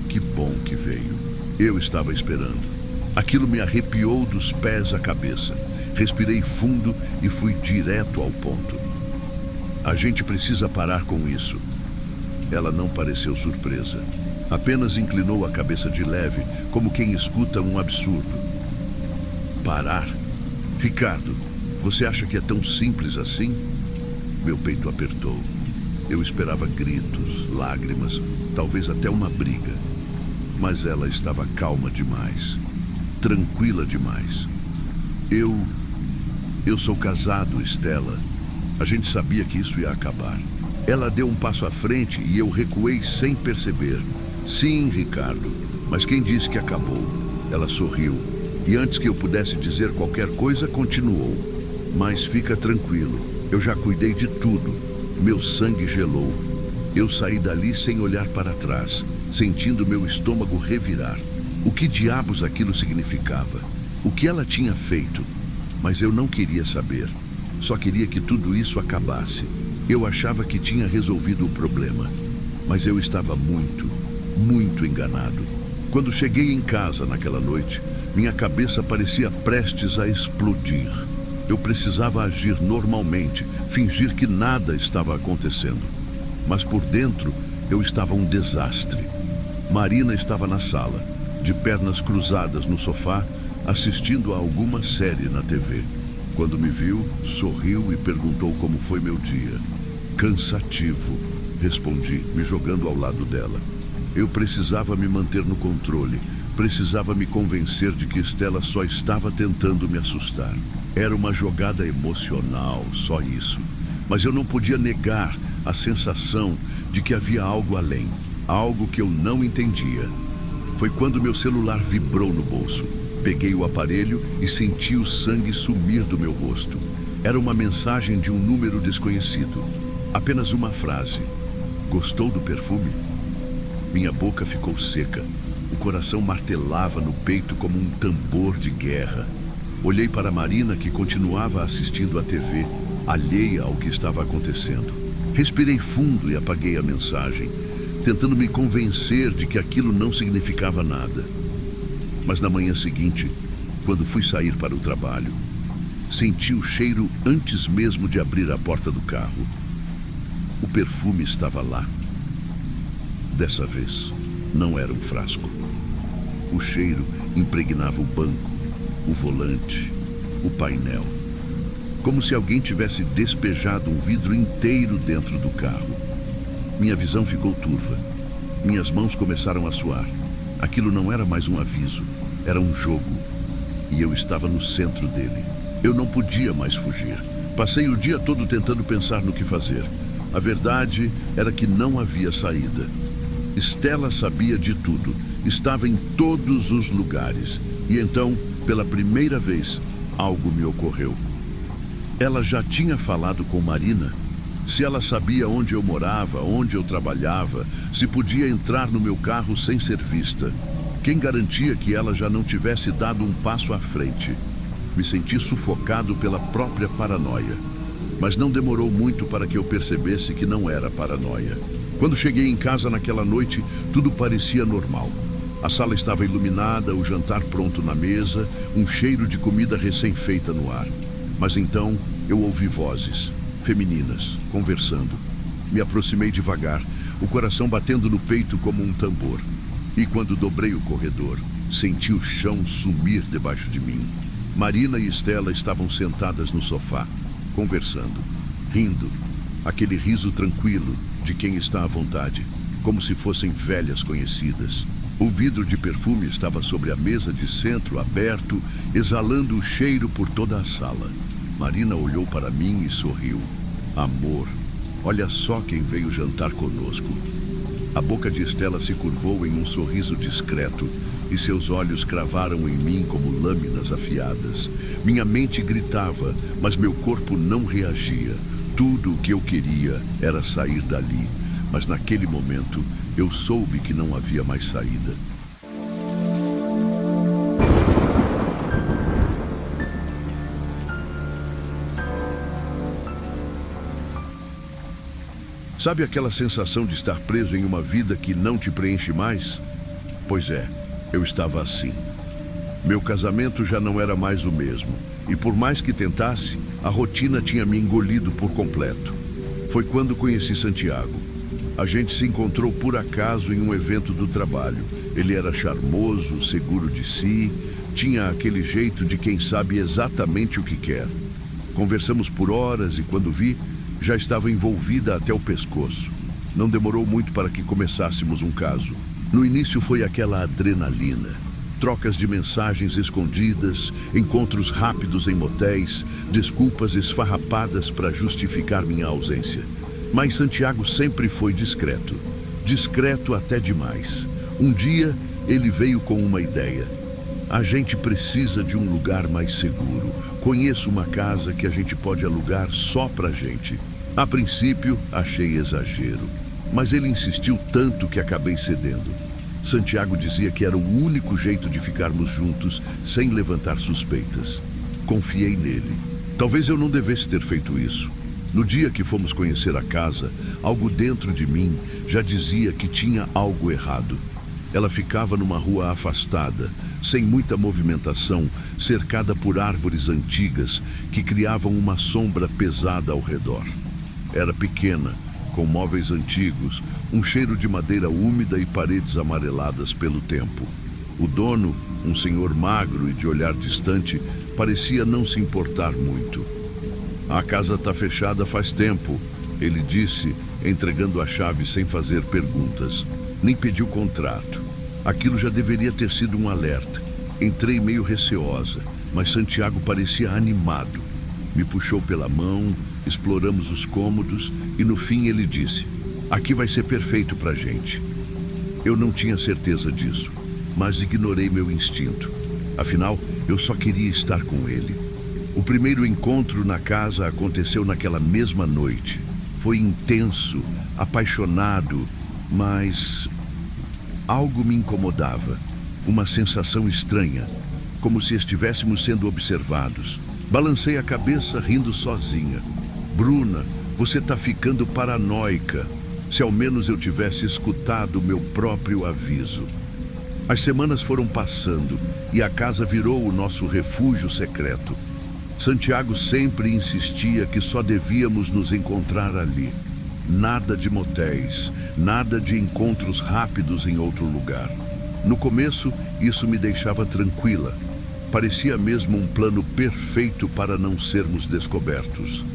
Que bom que veio. Eu estava esperando. Aquilo me arrepiou dos pés à cabeça. Respirei fundo e fui direto ao ponto. A gente precisa parar com isso. Ela não pareceu surpresa. Apenas inclinou a cabeça de leve, como quem escuta um absurdo. Parar? Ricardo, você acha que é tão simples assim? Meu peito apertou. Eu esperava gritos, lágrimas, talvez até uma briga. Mas ela estava calma demais, tranquila demais. Eu sou casado, Stella. A gente sabia que isso ia acabar. Ela deu um passo à frente e eu recuei sem perceber. Sim, Ricardo, mas quem disse que acabou? Ela sorriu. E antes que eu pudesse dizer qualquer coisa, continuou. Mas fica tranquilo, eu já cuidei de tudo. Meu sangue gelou. Eu saí dali sem olhar para trás, sentindo meu estômago revirar. O que diabos aquilo significava? O que ela tinha feito? Mas eu não queria saber. Só queria que tudo isso acabasse. Eu achava que tinha resolvido o problema. Mas eu estava muito enganado. Quando cheguei em casa naquela noite, minha cabeça parecia prestes a explodir. Eu precisava agir normalmente, fingir que nada estava acontecendo. Mas por dentro, eu estava um desastre. Marina estava na sala, de pernas cruzadas no sofá, assistindo a alguma série na TV. Quando me viu, sorriu e perguntou como foi meu dia. Cansativo, respondi, me jogando ao lado dela. Eu precisava me manter no controle, precisava me convencer de que Stella só estava tentando me assustar. Era uma jogada emocional, só isso. Mas eu não podia negar a sensação de que havia algo além, algo que eu não entendia. Foi quando meu celular vibrou no bolso. Peguei o aparelho e senti o sangue sumir do meu rosto. Era uma mensagem de um número desconhecido. Apenas uma frase. Gostou do perfume? Minha boca ficou seca. O coração martelava no peito como um tambor de guerra. Olhei para Marina, que continuava assistindo à TV, alheia ao que estava acontecendo. Respirei fundo e apaguei a mensagem, tentando me convencer de que aquilo não significava nada. Mas na manhã seguinte, quando fui sair para o trabalho, senti o cheiro antes mesmo de abrir a porta do carro. O perfume estava lá. Dessa vez, não era um frasco. O cheiro impregnava o banco, o volante, o painel. Como se alguém tivesse despejado um vidro inteiro dentro do carro. Minha visão ficou turva. Minhas mãos começaram a suar. Aquilo não era mais um aviso, era um jogo. E eu estava no centro dele. Eu não podia mais fugir. Passei o dia todo tentando pensar no que fazer. A verdade era que não havia saída. Stella sabia de tudo, estava em todos os lugares. E então, pela primeira vez, algo me ocorreu. Ela já tinha falado com Marina? Se ela sabia onde eu morava, onde eu trabalhava, se podia entrar no meu carro sem ser vista. Quem garantia que ela já não tivesse dado um passo à frente? Me senti sufocado pela própria paranoia. Mas não demorou muito para que eu percebesse que não era paranoia. Quando cheguei em casa naquela noite, tudo parecia normal. A sala estava iluminada, o jantar pronto na mesa, um cheiro de comida recém-feita no ar. Mas então eu ouvi vozes, femininas, conversando. Me aproximei devagar, o coração batendo no peito como um tambor. E quando dobrei o corredor, senti o chão sumir debaixo de mim. Marina e Estela estavam sentadas no sofá, conversando, rindo. Aquele riso tranquilo de quem está à vontade, como se fossem velhas conhecidas. O vidro de perfume estava sobre a mesa de centro, aberto, exalando o cheiro por toda a sala. Marina olhou para mim e sorriu. Amor, olha só quem veio jantar conosco. A boca de Estela se curvou em um sorriso discreto e seus olhos cravaram em mim como lâminas afiadas. Minha mente gritava, mas meu corpo não reagia. Tudo o que eu queria era sair dali, mas naquele momento eu soube que não havia mais saída. Sabe aquela sensação de estar preso em uma vida que não te preenche mais? Pois é, eu estava assim. Meu casamento já não era mais o mesmo, e por mais que tentasse, a rotina tinha me engolido por completo. Foi quando conheci Santiago. A gente se encontrou por acaso em um evento do trabalho. Ele era charmoso, seguro de si, tinha aquele jeito de quem sabe exatamente o que quer. Conversamos por horas e quando vi, já estava envolvida até o pescoço. Não demorou muito para que começássemos um caso. No início foi aquela adrenalina. Trocas de mensagens escondidas, encontros rápidos em motéis, desculpas esfarrapadas para justificar minha ausência. Mas Santiago sempre foi discreto. Discreto até demais. Um dia, ele veio com uma ideia. A gente precisa de um lugar mais seguro. Conheço uma casa que a gente pode alugar só pra gente. A princípio, achei exagero. Mas ele insistiu tanto que acabei cedendo. Santiago dizia que era o único jeito de ficarmos juntos sem levantar suspeitas. Confiei nele. Talvez eu não devesse ter feito isso. No dia que fomos conhecer a casa, algo dentro de mim já dizia que tinha algo errado. Ela ficava numa rua afastada, sem muita movimentação, cercada por árvores antigas que criavam uma sombra pesada ao redor. Era pequena, com móveis antigos, um cheiro de madeira úmida e paredes amareladas pelo tempo. O dono, um senhor magro e de olhar distante, parecia não se importar muito. A casa está fechada faz tempo, ele disse, entregando a chave sem fazer perguntas. Nem pediu contrato. Aquilo já deveria ter sido um alerta. Entrei meio receosa, mas Santiago parecia animado. Me puxou pela mão, exploramos os cômodos e no fim ele disse: "Aqui vai ser perfeito pra gente." Eu não tinha certeza disso, mas ignorei meu instinto. Afinal, eu só queria estar com ele. O primeiro encontro na casa aconteceu naquela mesma noite. Foi intenso, apaixonado, mas algo me incomodava. Uma sensação estranha, como se estivéssemos sendo observados. Balancei a cabeça rindo sozinha. "Bruna, você tá ficando paranoica. Se ao menos eu tivesse escutado meu próprio aviso." As semanas foram passando e a casa virou o nosso refúgio secreto. Santiago sempre insistia que só devíamos nos encontrar ali. Nada de motéis, nada de encontros rápidos em outro lugar. No começo, isso me deixava tranquila. Parecia mesmo um plano perfeito para não sermos descobertos.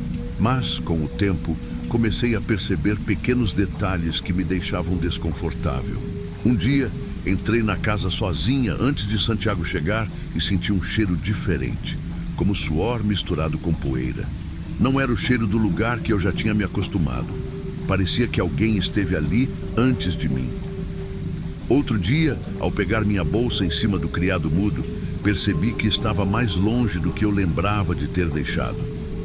Mas, com o tempo, comecei a perceber pequenos detalhes que me deixavam desconfortável. Um dia, entrei na casa sozinha antes de Santiago chegar e senti um cheiro diferente, como suor misturado com poeira. Não era o cheiro do lugar que eu já tinha me acostumado. Parecia que alguém esteve ali antes de mim. Outro dia, ao pegar minha bolsa em cima do criado mudo, percebi que estava mais longe do que eu lembrava de ter deixado.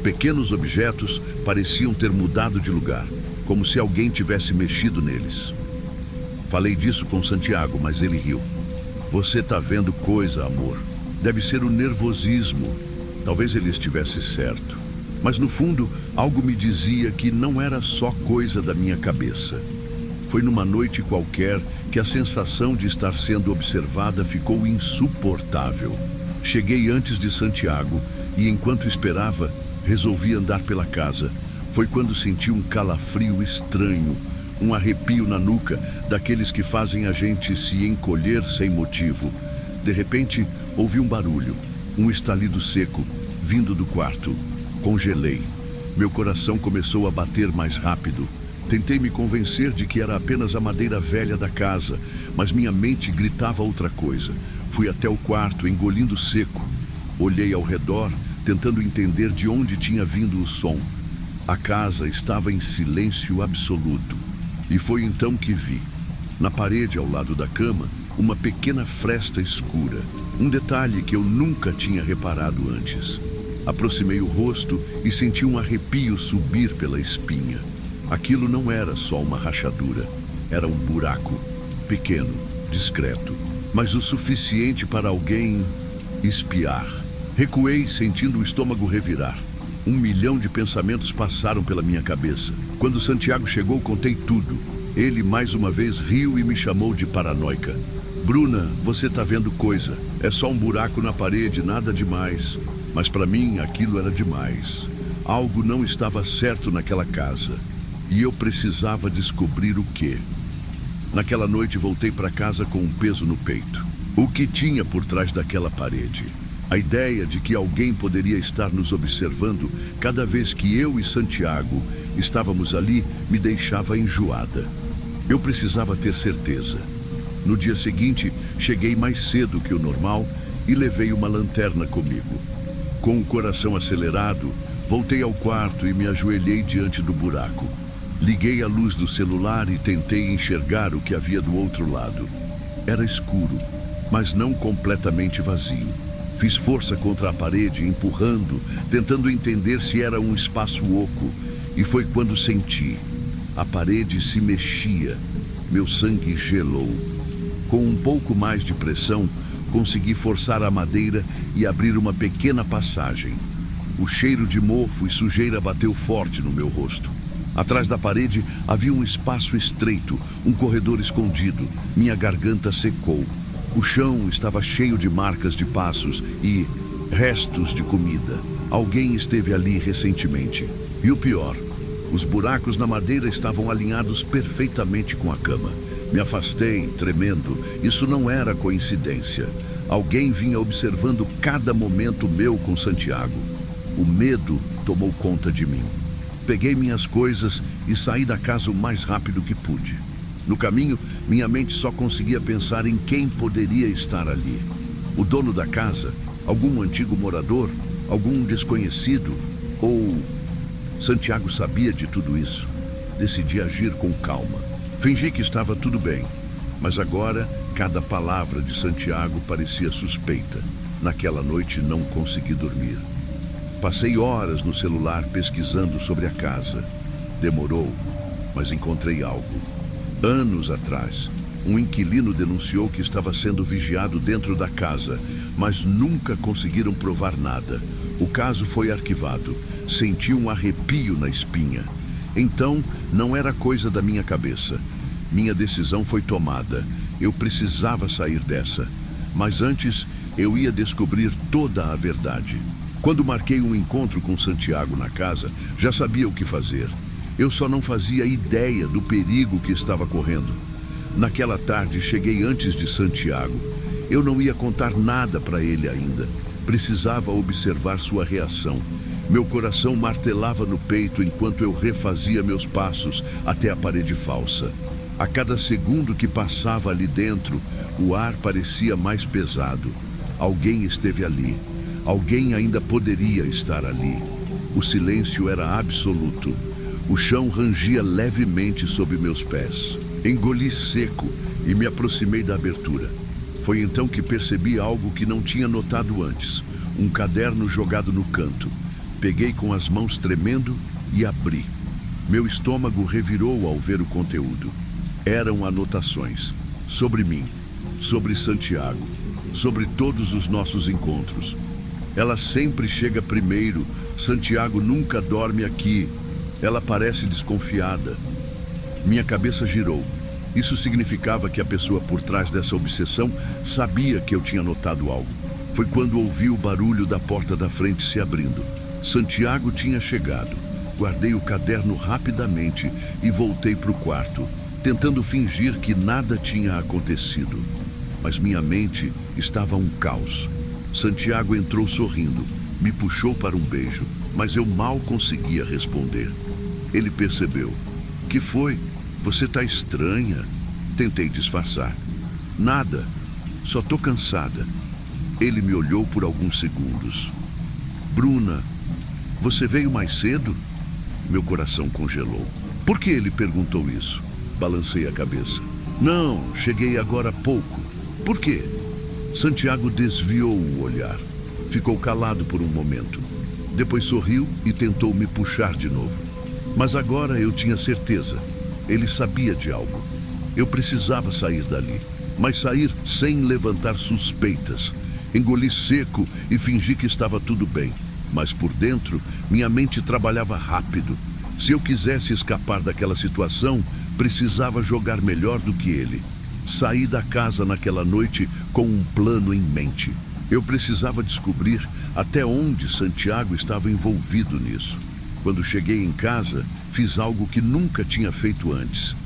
Pequenos objetos pareciam ter mudado de lugar, como se alguém tivesse mexido neles. Falei disso com Santiago, mas ele riu. "Você tá vendo coisa, amor. Deve ser o nervosismo." Talvez ele estivesse certo, mas no fundo, algo me dizia que não era só coisa da minha cabeça. Foi numa noite qualquer que a sensação de estar sendo observada ficou insuportável. Cheguei antes de Santiago e, enquanto esperava, resolvi andar pela casa. Foi quando senti um calafrio estranho, um arrepio na nuca, daqueles que fazem a gente se encolher sem motivo. De repente, ouvi um barulho, um estalido seco, vindo do quarto. Congelei. Meu coração começou a bater mais rápido. Tentei me convencer de que era apenas a madeira velha da casa, mas minha mente gritava outra coisa. Fui até o quarto, engolindo seco. Olhei ao redor, tentando entender de onde tinha vindo o som. A casa estava em silêncio absoluto. E foi então que vi, na parede ao lado da cama, uma pequena fresta escura. Um detalhe que eu nunca tinha reparado antes. Aproximei o rosto e senti um arrepio subir pela espinha. Aquilo não era só uma rachadura, era um buraco, pequeno, discreto, mas o suficiente para alguém espiar. Recuei, sentindo o estômago revirar. 1 milhão de pensamentos passaram pela minha cabeça. Quando Santiago chegou, contei tudo. Ele mais uma vez riu e me chamou de paranoica. Bruna, você tá vendo coisa. É só um buraco na parede, nada demais. Mas para mim aquilo era demais. Algo não estava certo naquela casa. E eu precisava descobrir o quê. Naquela noite voltei para casa com um peso no peito. O que tinha por trás daquela parede? A ideia de que alguém poderia estar nos observando cada vez que eu e Santiago estávamos ali me deixava enjoada. Eu precisava ter certeza. No dia seguinte, cheguei mais cedo que o normal e levei uma lanterna comigo. Com o coração acelerado, voltei ao quarto e me ajoelhei diante do buraco. Liguei a luz do celular e tentei enxergar o que havia do outro lado. Era escuro, mas não completamente vazio. Fiz força contra a parede, empurrando, tentando entender se era um espaço oco. E foi quando senti. A parede se mexia. Meu sangue gelou. Com um pouco mais de pressão, consegui forçar a madeira e abrir uma pequena passagem. O cheiro de mofo e sujeira bateu forte no meu rosto. Atrás da parede havia um espaço estreito, um corredor escondido. Minha garganta secou. O chão estava cheio de marcas de passos e restos de comida. Alguém esteve ali recentemente. E o pior, os buracos na madeira estavam alinhados perfeitamente com a cama. Me afastei, tremendo. Isso não era coincidência. Alguém vinha observando cada momento meu com Santiago. O medo tomou conta de mim. Peguei minhas coisas e saí da casa o mais rápido que pude. No caminho, minha mente só conseguia pensar em quem poderia estar ali. O dono da casa, algum antigo morador, algum desconhecido, ou... Santiago sabia de tudo isso. Decidi agir com calma. Fingi que estava tudo bem, mas agora cada palavra de Santiago parecia suspeita. Naquela noite não consegui dormir. Passei horas no celular pesquisando sobre a casa. Demorou, mas encontrei algo. Anos atrás, um inquilino denunciou que estava sendo vigiado dentro da casa, mas nunca conseguiram provar nada. O caso foi arquivado. Senti um arrepio na espinha. Então, não era coisa da minha cabeça. Minha decisão foi tomada. Eu precisava sair dessa. Mas antes, eu ia descobrir toda a verdade. Quando marquei um encontro com Santiago na casa, já sabia o que fazer. Eu só não fazia ideia do perigo que estava correndo. Naquela tarde, cheguei antes de Santiago. Eu não ia contar nada para ele ainda. Precisava observar sua reação. Meu coração martelava no peito enquanto eu refazia meus passos até a parede falsa. A cada segundo que passava ali dentro, o ar parecia mais pesado. Alguém esteve ali. Alguém ainda poderia estar ali. O silêncio era absoluto. O chão rangia levemente sob meus pés. Engoli seco e me aproximei da abertura. Foi então que percebi algo que não tinha notado antes. Um caderno jogado no canto. Peguei com as mãos tremendo e abri. Meu estômago revirou ao ver o conteúdo. Eram anotações sobre mim, sobre Santiago, sobre todos os nossos encontros. Ela sempre chega primeiro. Santiago nunca dorme aqui. Ela parece desconfiada. Minha cabeça girou. Isso significava que a pessoa por trás dessa obsessão sabia que eu tinha notado algo. Foi quando ouvi o barulho da porta da frente se abrindo. Santiago tinha chegado. Guardei o caderno rapidamente e voltei para o quarto, tentando fingir que nada tinha acontecido. Mas minha mente estava um caos. Santiago entrou sorrindo, me puxou para um beijo, mas eu mal conseguia responder. Ele percebeu. Que foi? Você tá estranha. Tentei disfarçar. Nada. Só tô cansada. Ele me olhou por alguns segundos. Bruna, você veio mais cedo? Meu coração congelou. Por que ele perguntou isso? Balancei a cabeça. Não, cheguei agora há pouco. Por quê? Santiago desviou o olhar. Ficou calado por um momento. Depois sorriu e tentou me puxar de novo. Mas agora eu tinha certeza. Ele sabia de algo. Eu precisava sair dali, mas sair sem levantar suspeitas. Engoli seco e fingi que estava tudo bem. Mas por dentro, minha mente trabalhava rápido. Se eu quisesse escapar daquela situação, precisava jogar melhor do que ele. Saí da casa naquela noite com um plano em mente. Eu precisava descobrir até onde Santiago estava envolvido nisso. Quando cheguei em casa, fiz algo que nunca tinha feito antes.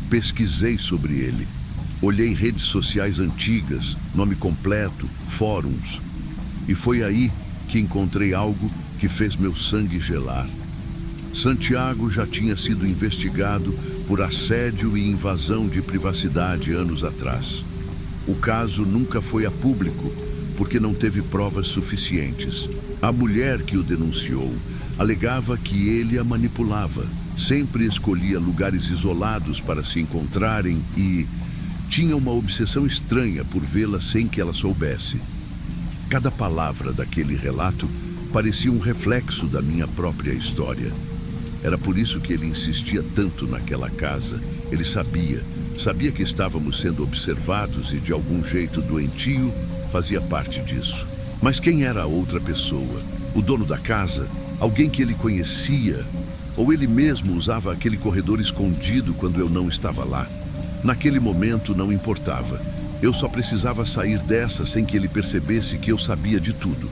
Pesquisei sobre ele. Olhei redes sociais antigas, nome completo, fóruns. E foi aí que encontrei algo que fez meu sangue gelar. Santiago já tinha sido investigado por assédio e invasão de privacidade anos atrás. O caso nunca foi a público, porque não teve provas suficientes. A mulher que o denunciou alegava que ele a manipulava, sempre escolhia lugares isolados para se encontrarem e tinha uma obsessão estranha por vê-la sem que ela soubesse. Cada palavra daquele relato parecia um reflexo da minha própria história. Era por isso que ele insistia tanto naquela casa. Ele sabia que estávamos sendo observados e de algum jeito doentio fazia parte disso. Mas quem era a outra pessoa? O dono da casa? Alguém que ele conhecia? Ou ele mesmo usava aquele corredor escondido quando eu não estava lá? Naquele momento não importava. Eu só precisava sair dessa sem que ele percebesse que eu sabia de tudo.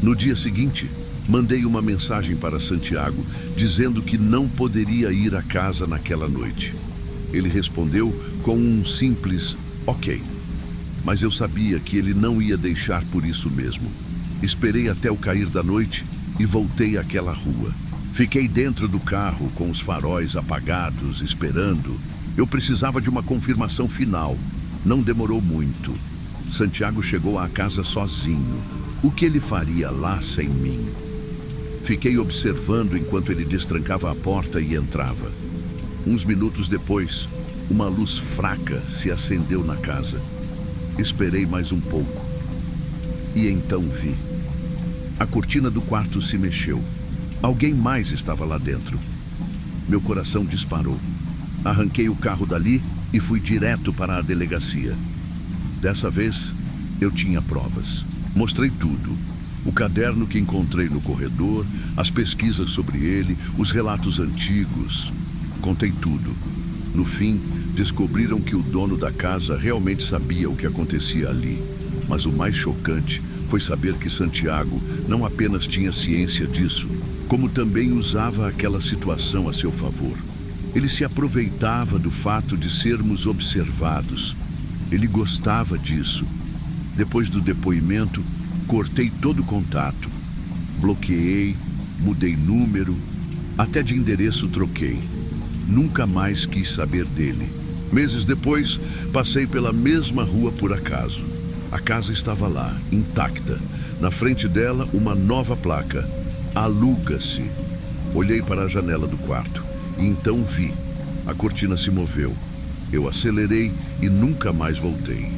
No dia seguinte, mandei uma mensagem para Santiago dizendo que não poderia ir à casa naquela noite. Ele respondeu com um simples ok. Mas eu sabia que ele não ia deixar por isso mesmo. Esperei até o cair da noite e voltei àquela rua. Fiquei dentro do carro com os faróis apagados, esperando. Eu precisava de uma confirmação final. Não demorou muito. Santiago chegou à casa sozinho. O que ele faria lá sem mim? Fiquei observando enquanto ele destrancava a porta e entrava. Uns minutos depois, uma luz fraca se acendeu na casa. Esperei mais um pouco. E então vi. A cortina do quarto se mexeu. Alguém mais estava lá dentro. Meu coração disparou. Arranquei o carro dali e fui direto para a delegacia. Dessa vez, eu tinha provas. Mostrei tudo. O caderno que encontrei no corredor, as pesquisas sobre ele, os relatos antigos. Contei tudo. No fim, descobriram que o dono da casa realmente sabia o que acontecia ali. Mas o mais chocante foi saber que Santiago não apenas tinha ciência disso, como também usava aquela situação a seu favor. Ele se aproveitava do fato de sermos observados. Ele gostava disso. Depois do depoimento, cortei todo o contato. Bloqueei, mudei número, até de endereço troquei. Nunca mais quis saber dele. Meses depois, passei pela mesma rua por acaso. A casa estava lá, intacta. Na frente dela, uma nova placa. Aluga-se. Olhei para a janela do quarto e então vi. A cortina se moveu. Eu acelerei e nunca mais voltei.